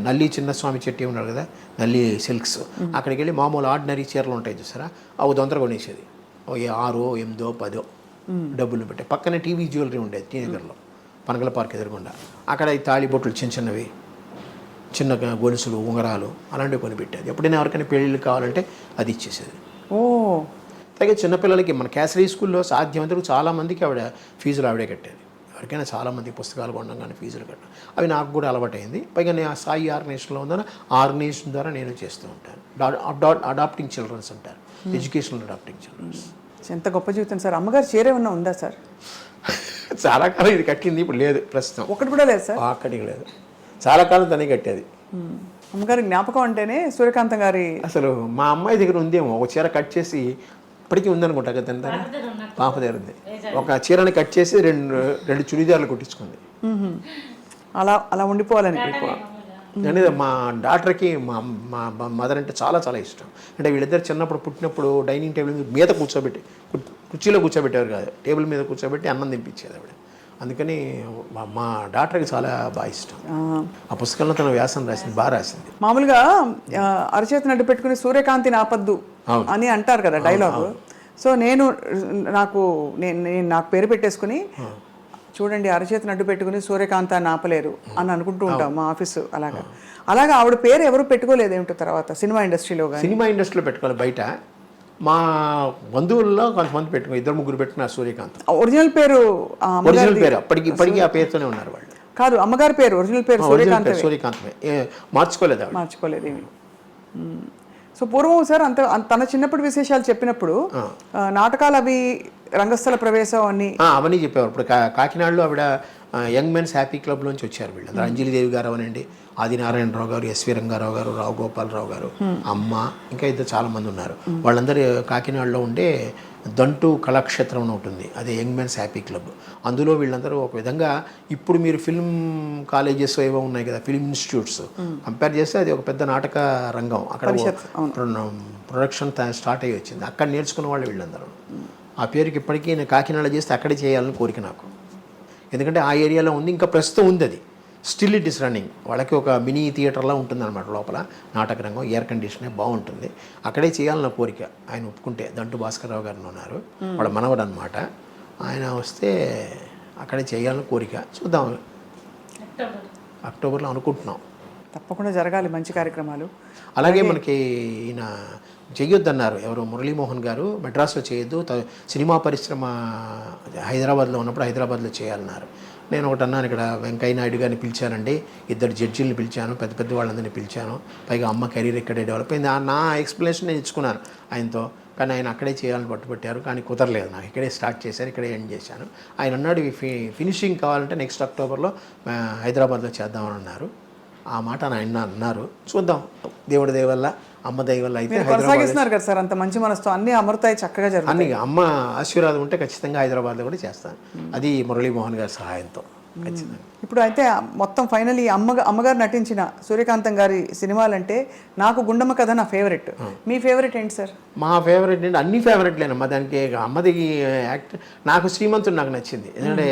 నల్లి చిన్నస్వామి చెట్టి ఉన్నారు కదా, నల్లి సిల్క్స్, అక్కడికి వెళ్ళి మామూలు ఆర్డినరీ చీరలు ఉంటాయి చూసారా, అవి తొందరగా కొనేసేది. 6, 8, 10 డబ్బులు పెట్టి. పక్కనే టీవీ జ్యువెలరీ ఉండేది టీ నగర్లో, పనగల పార్క్ ఎదురుగుండా. అక్కడ ఈ తాళి బొట్టులు చిన్నవి, చిన్న గొలుసులు, ఉంగరాలు అలాంటివి కొని పెట్టేది. ఎప్పుడైనా ఎవరికైనా పెళ్ళిళ్ళు కావాలంటే అది ఇచ్చేసేది. అలాగే చిన్నపిల్లలకి మన క్యాసరీ స్కూల్లో సాధ్యమంతకు చాలామందికి ఆవిడ ఫీజులు ఆవిడే కట్టేది. ఎవరికైనా చాలామంది పుస్తకాలు కొనడం కానీ ఫీజులు కట్టడం అవి నాకు కూడా అలవాటైంది. పైగా నేను ఆ సాయి ఆర్గనైజేషన్లో ఉందని ఆర్గనైజేషన్ ద్వారా నేను చేస్తూ ఉంటాను. అడాప్టింగ్ చిల్డ్రన్స్ అంటారు, ఎడ్యుకేషనల్ అడాప్టింగ్ చిల్డ్రన్స్. ఎంత గొప్ప జీవితం సార్. అమ్మగారు చీర ఏమన్నా ఉందా సార్? చాలా కాలం ఇది కట్టింది, ఇప్పుడు లేదు ప్రస్తుతం. ఒకటి కూడా లేదు సార్? అక్కడికి లేదు, చాలా కాలం తనే కట్టేది. అమ్మగారి జ్ఞాపకం అంటేనే సూర్యకాంతం గారి. అసలు మా అమ్మాయి దగ్గర ఉందేమో ఒక చీర కట్ చేసి, ఇప్పటికీ ఉందనుకుంటా కదా, పాప దగ్గర ఉంది. ఒక చీరని కట్ చేసి రెండు చుడిదార్లు కుట్టించుకుంది. అలా అలా ఉండిపోవాలని. అంటే మా డాక్టర్కి మా మదర్ అంటే చాలా చాలా ఇష్టం. అంటే వీళ్ళిద్దరు చిన్నప్పుడు పుట్టినప్పుడు డైనింగ్ టేబుల్ మీద కూర్చోబెట్టి, కుర్చీలో కూర్చోబెట్టేవారు కాదు, టేబుల్ మీద కూర్చోబెట్టి అన్నం తినిపించేది ఆవిడ. అందుకని మా డాక్టర్కి చాలా బాగా ఇష్టం. ఆ పుస్తకంలో తన వ్యాసం రాసింది, బాగా రాసింది. మామూలుగా అరచేతి నడ్డు పెట్టుకుని సూర్యకాంతిని ఆపద్దు అని అంటారు కదా డైలాగ్. సో నాకు పేరు పెట్టేసుకుని, చూడండి అరచేతి నడ్డు పెట్టుకుని సూర్యకాంతాన్ని ఆపలేరు అని అనుకుంటూ ఉంటాం మా ఆఫీసు. అలాగా ఆవిడ పేరు ఎవరు పెట్టుకోలేదు ఏమిటో తర్వాత సినిమా ఇండస్ట్రీలో. సినిమా ఇండస్ట్రీలో పెట్టుకోవాలి, బయట మా బంధువుల్లో కొంతమంది పెట్టుకో, 2-3 పెట్టుకున్నారు సూర్యకాంత్. ఒరిజినల్ పేరు ఇప్పటికీ ఆ పేరుతోనే ఉన్నారు వాళ్ళు. కాదు, అమ్మగారి పేరు ఒరిజినల్ పేరు సూర్యకాంతమే, మార్చుకోలేదు ఏమి. సో పూర్వం సార్ తన చిన్నప్పటి విశేషాలు చెప్పినప్పుడు నాటకాలు అవి రంగస్థల ప్రవేశం అవన్నీ చెప్పేవారు. ఇప్పుడు కాకినాడలో ఆవిడ యంగ్ మెన్స్ హ్యాపీ క్లబ్ నుంచి వచ్చారు వీళ్ళు. అంజలిదేవి గారు అవనండి, ఆదినారాయణరావు గారు, ఎస్వి రంగారావు గారు, రావు గోపాలరావు గారు, అమ్మ, ఇంకా ఇద్దరు చాలామంది ఉన్నారు. వాళ్ళందరూ కాకినాడలో ఉండే దంటు కళాక్షేత్రం అని ఉంటుంది, అదే యంగ్ మెన్స్ హ్యాపీ క్లబ్. అందులో వీళ్ళందరూ ఒక విధంగా, ఇప్పుడు మీరు ఫిల్మ్ కాలేజెస్ ఏవో ఉన్నాయి కదా, ఫిల్మ్ ఇన్స్టిట్యూట్స్, కంపేర్ చేస్తే అది ఒక పెద్ద నాటక రంగం. అక్కడ ప్రొడక్షన్ స్టార్ట్ అయ్యి వచ్చింది, అక్కడ నేర్చుకున్న వాళ్ళు వీళ్ళందరూ. ఆ పేరుకి ఇప్పటికీ నేను కాకినాడ చేస్తే అక్కడే చేయాలని కోరిక నాకు, ఎందుకంటే ఆ ఏరియాలో ఉంది, ఇంకా ప్రస్తుతం ఉంది అది, స్టిల్ ఇట్ ఇస్ రన్నింగ్. వాళ్ళకి ఒక మినీ థియేటర్లా ఉంటుంది అనమాట లోపల, నాటక రంగం, ఎయిర్ కండిషనే బాగుంటుంది, అక్కడే చేయాలన్న కోరిక. ఆయన ఒప్పుకుంటే, దంటు భాస్కర్రావు గారు ఉన్నారు, వాళ్ళ మనవడు అనమాట, ఆయన వస్తే అక్కడే చేయాలని కోరిక. చూద్దాం, అక్టోబర్లో అనుకుంటున్నాం. తప్పకుండా జరగాలి మంచి కార్యక్రమాలు. అలాగే మనకి ఈయన చెయ్యొద్దన్నారు ఎవరు, మురళీమోహన్ గారు, మెడ్రాస్లో చేయొద్దు, సినిమా పరిశ్రమ హైదరాబాద్లో ఉన్నప్పుడు హైదరాబాద్లో చేయాలన్నారు. నేను ఒకటి అన్నాను, ఇక్కడ వెంకయ్య నాయుడు గారిని పిలిచానండి, 2 జడ్జీలను పిలిచాను, పెద్ద వాళ్ళందరినీ పిలిచాను, పైగా అమ్మ కెరీర్ ఇక్కడే డెవలప్ అయింది. నా ఎక్స్ప్లెనేషన్ నేను ఇచ్చుకున్నాను ఆయనతో, కానీ ఆయన అక్కడే చేయాలని పట్టుబట్టారు, కానీ కుదరలేదు. నాకు ఇక్కడే స్టార్ట్ చేశాను, ఇక్కడే ఎండ్ చేశాను. ఆయన అన్నాడు, ఫినిషింగ్ కావాలంటే నెక్స్ట్ అక్టోబర్లో హైదరాబాద్లో చేద్దామని అన్నారు. ఆ మాట ఆయన అన్నారు, చూద్దాం, దేవుడి దయ వల్ల, అమ్మ దయ వల్ల అయితే కొనసాగిస్తున్నారు కదా సార్, అంత మంచి మనసుతో అన్నీ అమృతాయి చక్కగా జరుగుతాయి. అన్ని అమ్మ ఆశీర్వాదం ఉంటే ఖచ్చితంగా హైదరాబాద్లో కూడా చేస్తాను, అది మురళీమోహన్ గారి సహాయంతో ఖచ్చితంగా. ఇప్పుడు అయితే మొత్తం ఫైనల్ అమ్మగారు నటించిన సూర్యకాంతం గారి సినిమాలంటే నాకు గుండమ్మ కథ నా ఫేవరెట్. మీ ఫేవరెట్ ఏంటి సార్? మా ఫేవరెట్ ఏంటి, అన్ని ఫేవరెట్లేనమ్మా. దానికి అమ్మది యాక్ట్, నాకు శ్రీమంతుడు నాకు నచ్చింది, ఎందుకంటే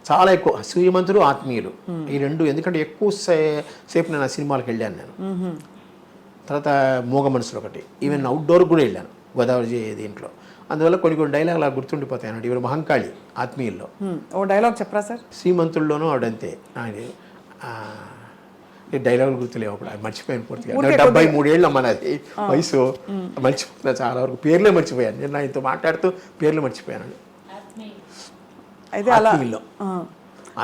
చాలా ఎక్కువ శ్రీమంతుడు, ఆత్మీయులు, ఈ 2. ఎందుకంటే ఎక్కువ సేపు నేను ఆ సినిమాలకు వెళ్ళాను నేను. తర్వాత మూగ మనసులు ఒకటి, ఈవెన్ అవుట్డోర్ కూడా వెళ్ళాను, గోదావరి దీంట్లో. అందువల్ల కొన్ని కొన్ని డైలాగ్ అలా గుర్తుండిపోతాయి అన్నట్టు. ఇవి మహంకాళి ఆత్మీయుల్లో ఓ డైలాగ్ చెప్పరా సార్? శ్రీమంతుల్లోనూ ఆవిడంతే. ఈ డైలాగులు గుర్తులేవు అప్పుడు, అది మర్చిపోయాను పూర్తిగా. 73 ఏళ్ళు అమ్మ నాది వయసు, మర్చిపోతున్నా చాలా వరకు, పేర్లే మర్చిపోయాను. నేను ఆయనతో మాట్లాడుతూ పేర్లు మర్చిపోయాను. అయితే అలా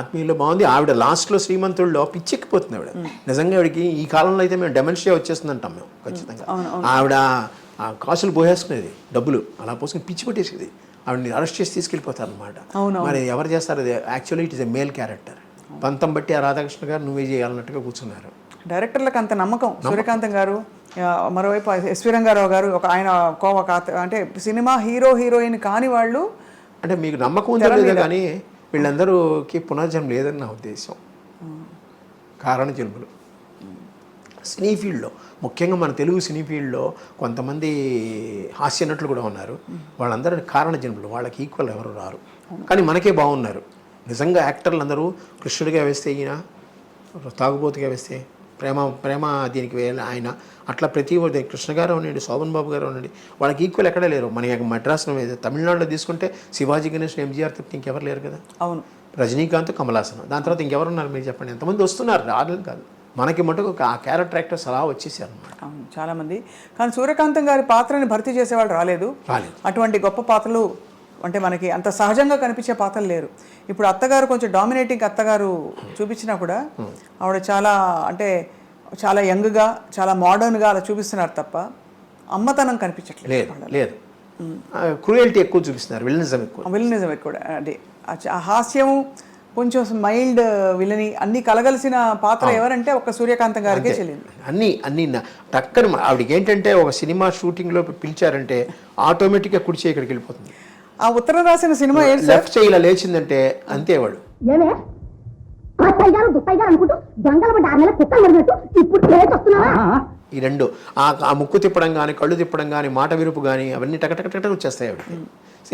ఆత్మీయుల్లో బాగుంది. ఆవిడ లాస్ట్లో శ్రీమంతుల్లో పిచ్చెక్కిపోతుంది ఆవిడ. నిజంగా ఆవిడకి ఈ కాలంలో అయితే మేము డెమెన్షియా వచ్చేస్తుంది అంటాం మేము ఖచ్చితంగా. ఆవిడ కాసులు పోసేసుకునేది, డబ్బులు అలా పోసుకుని పిచ్చి పట్టేసేది. ఆవిడని అరెస్ట్ చేసి తీసుకెళ్ళిపోతారు అనమాట. మరి ఎవరు చేస్తారు అది? Actually it is a male character. పంతం బట్టి ఆ రాధాకృష్ణ గారు నువ్వే చేయాలన్నట్టుగా కూర్చున్నారు. డైరెక్టర్లకు అంత నమ్మకం. సూర్యకాంతం గారు, మరోవైపు ఎస్వి రంగారావు గారు, ఆయన అంటే సినిమా హీరోయిన్ కాని వాళ్ళు. అంటే మీకు నమ్మకం ఉందో లేదో కానీ వీళ్ళందరూకి పునర్జన్మ లేదని నా ఉద్దేశం. కారణ జన్మలు సినీ ఫీల్డ్లో, ముఖ్యంగా మన తెలుగు సినీ ఫీల్డ్లో కొంతమంది హాస్య నటులు కూడా ఉన్నారు. వాళ్ళందరూ కారణ జన్మలు, వాళ్ళకి ఈక్వల్ ఎవరు రారు. కానీ మనకే బాగున్నారు నిజంగా యాక్టర్లు అందరూ. కృష్ణుడిగా వేస్తే ఈయన, తాగుబోతుగా వేస్తే ప్రేమ దీనికి ఆయన, అట్లా ప్రతి ఒక్కటి కృష్ణ గారు ఉండండి, శోభన్ బాబు గారు ఉండండి, వాళ్ళకి ఈక్వల్ ఎక్కడే లేరు. మన మద్రాసులో తమిళనాడులో తీసుకుంటే శివాజీ గణేష్, ఎంజీఆర్ తప్ప ఇంకెవరు లేరు కదా. అవును. రజనీకాంత్, కమలాసనం, దాని తర్వాత ఇంకెవరున్నారు మీరు చెప్పండి? ఎంతమంది వస్తున్నారు, రాలేదు కాదు. మనకి మటుకు ఆ క్యారెక్టర్ యాక్టర్స్ అలా వచ్చేసారు అనమాట. అవును, చాలామంది. కానీ సూర్యకాంతం గారి పాత్రని భర్తీ చేసేవాళ్ళు రాలేదు. అటువంటి గొప్ప పాత్రలు అంటే మనకి అంత సహజంగా కనిపించే పాత్రలు లేరు. ఇప్పుడు అత్తగారు కొంచెం డామినేటింగ్ అత్తగారు చూపించినా కూడా ఆవిడ చాలా యంగ్గా, చాలా మోడర్న్గా అలా చూపిస్తున్నారు తప్ప అమ్మతనం కనిపించట్లేదు. లేదు, క్రూయల్టీ ఎక్కువ చూపిస్తున్నారు, విలనిజం ఎక్కువ. అదే ఆ హాస్యం, కొంచెం మైల్డ్ విలని అన్ని కలగలిసిన పాత్ర ఎవరంటే ఒక సూర్యకాంతం గారికే చెల్లింది. అన్ని టక్కని ఆవిడకి ఏంటంటే ఒక సినిమా షూటింగ్లో పిలిచారంటే ఆటోమేటిక్గా కుడిచే ఇక్కడికి వెళ్ళిపోతుంది. ఆ ఉత్తరం రాసిన సినిమా లెఫ్ట్ చేయి ఇలా లేచిందంటే అంతే వాడు. ఈ రెండు ఆ ముక్కు తిప్పడం కానీ, కళ్ళు తిప్పడం కానీ, మాట విరుపు కానీ అవన్నీ టకటక వచ్చేస్తాయి ఆవిడకి.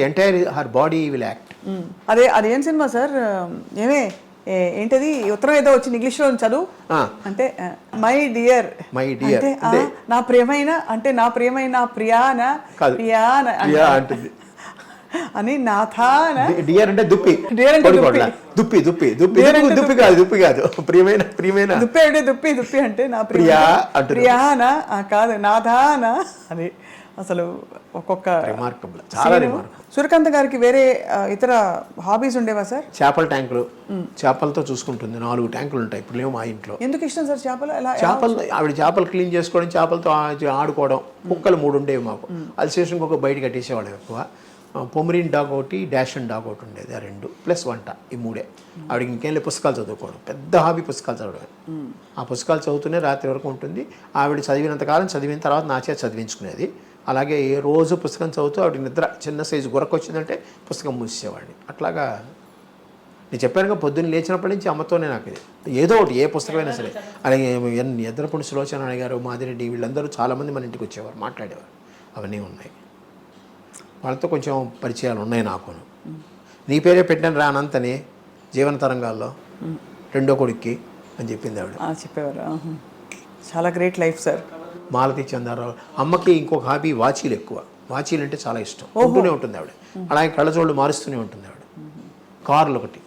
Entire her body will act. అదేం సినిమా సార్? ఏంటది ఉత్తరం ఏదో వచ్చింది ఇంగ్లీష్లో చదువు అంటే మై డియర్ నా ప్రియమైన అంటే నా ప్రియమైన ప్రియాన అంటుంది అని నాథా డియర్ అంటే దుప్పి దుప్పి దుప్పి దుప్పి దుప్పి కాదు దుప్పి కాదు ప్రియమైన దుప్పి అంటే దుప్పి అంటే నా ప్రియానా కాదు నాథానా అది. అసలు ఒక్కొక్క సూర్యకాంత్ గారికి వేరే ఇతర హాబీస్ ఉండేవా సార్? చేపల ట్యాంకులు, చేపలతో చూసుకుంటుంది. 4 ట్యాంకులు ఉంటాయి ఇప్పుడు లేవు మా ఇంట్లో. ఎందుకు ఇష్టం సార్ చేపలు? ఆవిడ చేపలు క్లీన్ చేసుకోవడం, చేపలతో ఆడుకోవడం. కుక్కలు 3 ఉండేవి మాకు. అల్సేషన్ ఒక బయట కట్టేసేవాళ్ళం ఎక్కువ. పొమరీన్ డాగ్ ఒకటి, డాషన్ డాగ్ ఒకటి ఉండేది. ఆ 2 ప్లస్ వంట, ఈ 3. ఆవిడకి ఇంకేం లేదు, పుస్తకాలు చదువుకోవడం. పెద్ద హాబీ పుస్తకాలు చదవడం. ఆ పుస్తకాలు చదువుతూనే రాత్రి వరకు ఉంటుంది. ఆవిడ చదివినంతకాలం చదివిన తర్వాత నా చేత చదివించుకునేది. అలాగే రోజు పుస్తకం చదువుతూ ఆవిడ నిద్ర చిన్న సైజు గురక వచ్చిందంటే పుస్తకం మూసేవాడిని. అట్లాగా నేను చెప్పానుగా, పొద్దున్న లేచినప్పటి నుంచి అమ్మతోనే నాకు ఏదో ఒకటి, ఏ పుస్తకమైనా సరే. అలాగే ఎద్దరపూడి సులోచన గారు, మాదిరెడ్డి, వీళ్ళందరూ చాలామంది మన ఇంటికి వచ్చేవారు, మాట్లాడేవారు. అవన్నీ ఉన్నాయి. వాళ్ళతో కొంచెం పరిచయాలు ఉన్నాయి నాకు. నీ పేరే పెట్టాను రా అనంతని జీవన తరంగాల్లో, 2వ కొడుక్కి అని చెప్పింది ఆవిడ. చెప్పేవారు. చాలా great life sir. Malathi Chandrarao అమ్మకి ఇంకొక హాబీ వాచీలు ఎక్కువ. వాచీలు అంటే చాలా ఇష్టం, ఉంటూనే ఉంటుంది ఆవిడ. అలాగే కళ్ళజోళ్ళు మారుస్తూనే ఉంటుంది ఆవిడ. కార్లు ఒకటి,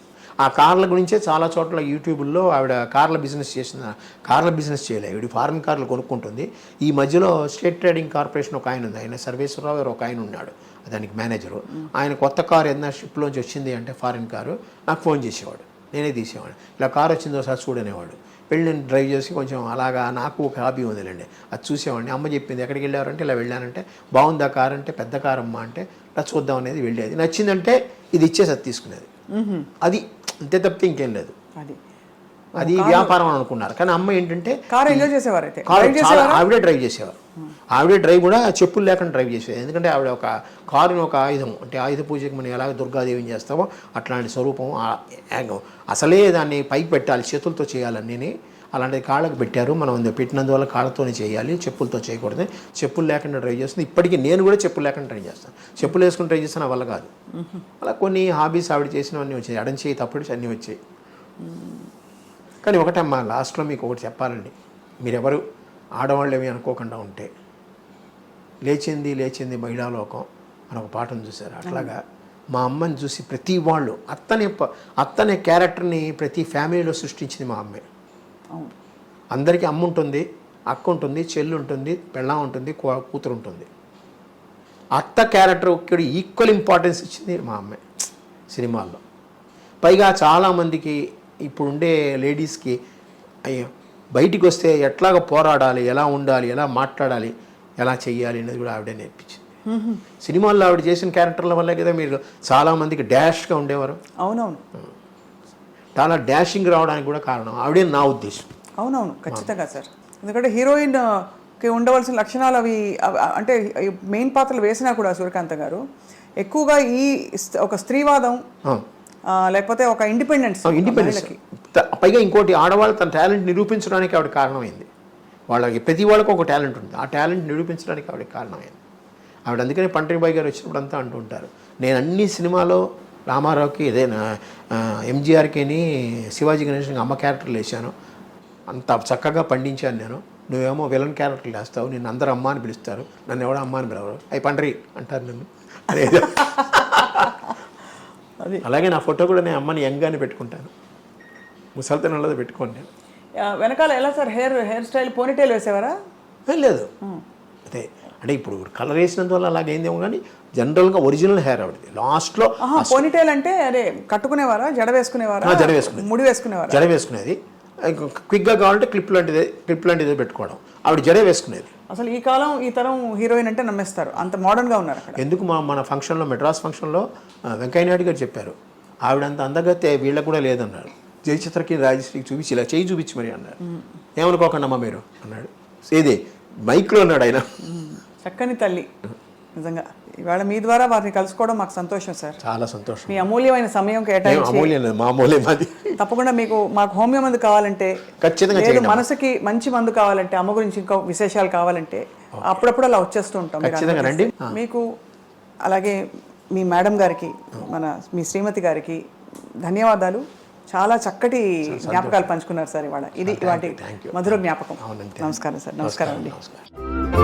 ఆ కార్ల గురించే చాలా చోట్ల యూట్యూబ్లో ఆవిడ కార్ల బిజినెస్ చేసిన. కార్ల బిజినెస్ చేయలేదు, ఆవిడ ఫారెన్ కార్లు కొనుక్కుంటుంది. ఈ మధ్యలో స్టేట్ ట్రేడింగ్ కార్పొరేషన్ ఒక ఆయన ఉంది, ఆయన సర్వేశ్వరరావు గారు ఒక ఆయన ఉన్నాడు, దానికి మేనేజరు. ఆయన కొత్త కారు ఏదైనా షిప్లోంచి వచ్చింది అంటే ఫారిన్ కారు, నాకు ఫోన్ చేసేవాడు, నేనే తీసేవాడు. ఇలా కారు వచ్చిందో ఒకసారి చూడనేవాడు. వెళ్ళి నేను డ్రైవ్ చేసి కొంచెం అలాగా నాకు ఒక హాబీ ఉందిలేండి, అది చూసేవాడిని. అమ్మ చెప్పింది ఎక్కడికి వెళ్ళారంటే ఇలా వెళ్ళానంటే, బాగుంది ఆ కారు అంటే, పెద్ద కారు అమ్మ అంటే ఇలా చూద్దాం అనేది వెళ్ళేది. నచ్చిందంటే ఇది ఇచ్చేసి అది తీసుకునేది. అది అంతే తప్పితే ఇంకేం లేదు. అది వ్యాపారం అని అనుకున్నారు. కానీ అమ్మ ఏంటంటే ఆవిడే డ్రైవ్ చేసేవారు. ఆవిడే డ్రైవ్ కూడా చెప్పులు లేకుండా డ్రైవ్ చేసేది. ఎందుకంటే ఆవిడ ఒక కారుని ఒక ఆయుధం, అంటే ఆయుధ పూజకి మనం ఎలాగ దుర్గాదేవిని చేస్తామో అట్లాంటి స్వరూపం. అసలే దాన్ని పైకి పెట్టాలి, చేతులతో చేయాలని అలాంటిది కాళ్ళకు పెట్టారు. మనం పెట్టినందువల్ల కాళ్ళతోనే చేయాలి, చెప్పులతో చేయకూడదు. చెప్పులు లేకుండా డ్రైవ్ చేస్తుంది. ఇప్పటికీ నేను కూడా చెప్పులు లేకుండా డ్రైవ్ చేస్తాను. చెప్పులు వేసుకుని డ్రైవ్ చేస్తాను, వల్ల కాదు. అలా కొన్ని హాబీస్ ఆవిడ చేసినవన్నీ వచ్చాయి. ఎడం చేయి తప్పుడు అన్నీ వచ్చాయి. కానీ ఒకటమ్మా, లాస్ట్లో మీకు ఒకటి చెప్పాలండి, మీరెవరు ఆడవాళ్ళు ఏమి అనుకోకుండా ఉంటే, లేచింది మహిళాలోకం, అని ఒక పాటను చూశారు. అట్లాగా మా అమ్మని చూసి ప్రతి వాళ్ళు అత్తనే క్యారెక్టర్ని ప్రతి ఫ్యామిలీలో సృష్టించింది మా అమ్మే. అవును. అందరికీ అమ్మ ఉంటుంది, అక్క ఉంటుంది, చెల్లి ఉంటుంది, పెళ్ళాం ఉంటుంది, కూతురు ఉంటుంది. అత్త క్యారెక్టర్ ఇక్కడ ఈక్వల్ ఇంపార్టెన్స్ ఇచ్చింది మా అమ్మే సినిమాల్లో. పైగా చాలామందికి ఇప్పుడు ఉండే లేడీస్కి అయ్యో బయటికి వస్తే ఎట్లాగ పోరాడాలి, ఎలా ఉండాలి, ఎలా మాట్లాడాలి, ఎలా చెయ్యాలి అనేది కూడా ఆవిడే నేర్పించింది. సినిమాల్లో ఆవిడ చేసిన క్యారెక్టర్ల వల్లే కదా మీరు చాలామందికి డాష్గా ఉండేవారు. అవునవును. చాలా డాషింగ్ రావడానికి కూడా కారణం ఆవిడే నా ఉద్దేశం. అవునవును, ఖచ్చితంగా సార్. ఎందుకంటే హీరోయిన్కి ఉండవలసిన లక్షణాలు అవి అంటే మెయిన్ పాత్రలు వేసినా కూడా సూర్యకాంత్ గారు ఎక్కువగా ఈ ఒక స్త్రీవాదం లేకపోతే ఒక ఇండిపెండెన్స్. పైగా ఇంకోటి, ఆడవాళ్ళు తన టాలెంట్ నిరూపించడానికి ఆవిడ కారణమైంది. వాళ్ళకి ప్రతి వాళ్ళకి ఒక టాలెంట్ ఉంటుంది, ఆ టాలెంట్ నిరూపించడానికి ఆవిడ కారణమైంది. ఆవిడ అందుకనే పంటరిబాయి గారు వచ్చినప్పుడు అంతా అంటూ ఉంటారు, నేను అన్ని సినిమాలో రామారావుకి ఏదైనా ఎంజీఆర్కి శివాజీ గణేష్కి అమ్మ క్యారెక్టర్లు వేసాను, అంత చక్కగా పండించాను నేను, నువ్వేమో విలన్ క్యారెక్టర్లు వేస్తావు, నిన్ను అందరూ అమ్మ అని పిలుస్తారు, నన్ను ఎవడో అమ్మ అని పిలవరు, అవి పంటరి అంటారు నన్ను అనేది. అలాగే నా ఫోటో కూడా నేను అమ్మని యంగానే పెట్టుకుంటాను, ముసలితనంలో పెట్టుకోండి నేను. వెనకాల ఎలా సార్ హెయిర్ స్టైల్ పోనీటైల్ వేసేవారా? లేదు, అదే అంటే ఇప్పుడు కలర్ వేసినందువల్ల అలాగైందేమో కానీ జనరల్గా ఒరిజినల్ హెయిర్ ఆవిడది. లాస్ట్లో పోనీటైల్ అంటే అదే కట్టుకునేవారా, జడ వేసుకునేవారా? జడ వేసుకునేది, ముడి వేసుకునేవారా? జడ వేసుకునేది. క్విక్గా కావాలంటే క్లిప్ లాంటిది పెట్టుకోవడం, ఆవిడ జడ వేసుకునేది. అసలు ఈ కాలం ఈ తరం హీరోయిన్ అంటే నమ్మేస్తారు, అంత మోడర్న్గా ఉన్నారు అక్కడ. ఎందుకు మన ఫంక్షన్లో, మెడ్రాస్ ఫంక్షన్లో వెంకయ్య నాయుడు గారు చెప్పారు, ఆవిడ అంత అందగతే వీళ్ళకు కూడా లేదన్నారు, జయచిత్రకి రాజశ్రీకి చూపించి ఇలా చేయి చూపించి మరి అన్నారు. ఏమనుకోకండి అమ్మ మీరు అన్నాడు, ఏది మైక్లో అన్నాడు ఆయన. చక్కని తల్లి నిజంగా. ఇవాళ మీ ద్వారా వారిని కలుసుకోవడం మాకు సంతోషం సార్. చాలా సంతోషం. మీ అమూల్యమైన సమయం కేటాయించి, తప్పకుండా మాకు హోమియో మందు కావాలంటే ఖచ్చితంగా, లేదు మనసుకి మంచి మందు కావాలంటే, అమ్మ గురించి ఇంకో విశేషాలు కావాలంటే అప్పుడప్పుడు అలా వచ్చేస్తూ ఉంటాం. ఖచ్చితంగా రండి. మీకు అలాగే మీ మేడం గారికి, మీ శ్రీమతి గారికి ధన్యవాదాలు. చాలా చక్కటి జ్ఞాపకాలు పంచుకున్నారు సార్ ఇవాళ. ఇది ఇవాటి మధుర జ్ఞాపకం. నమస్కారం సార్. నమస్కారం అండి.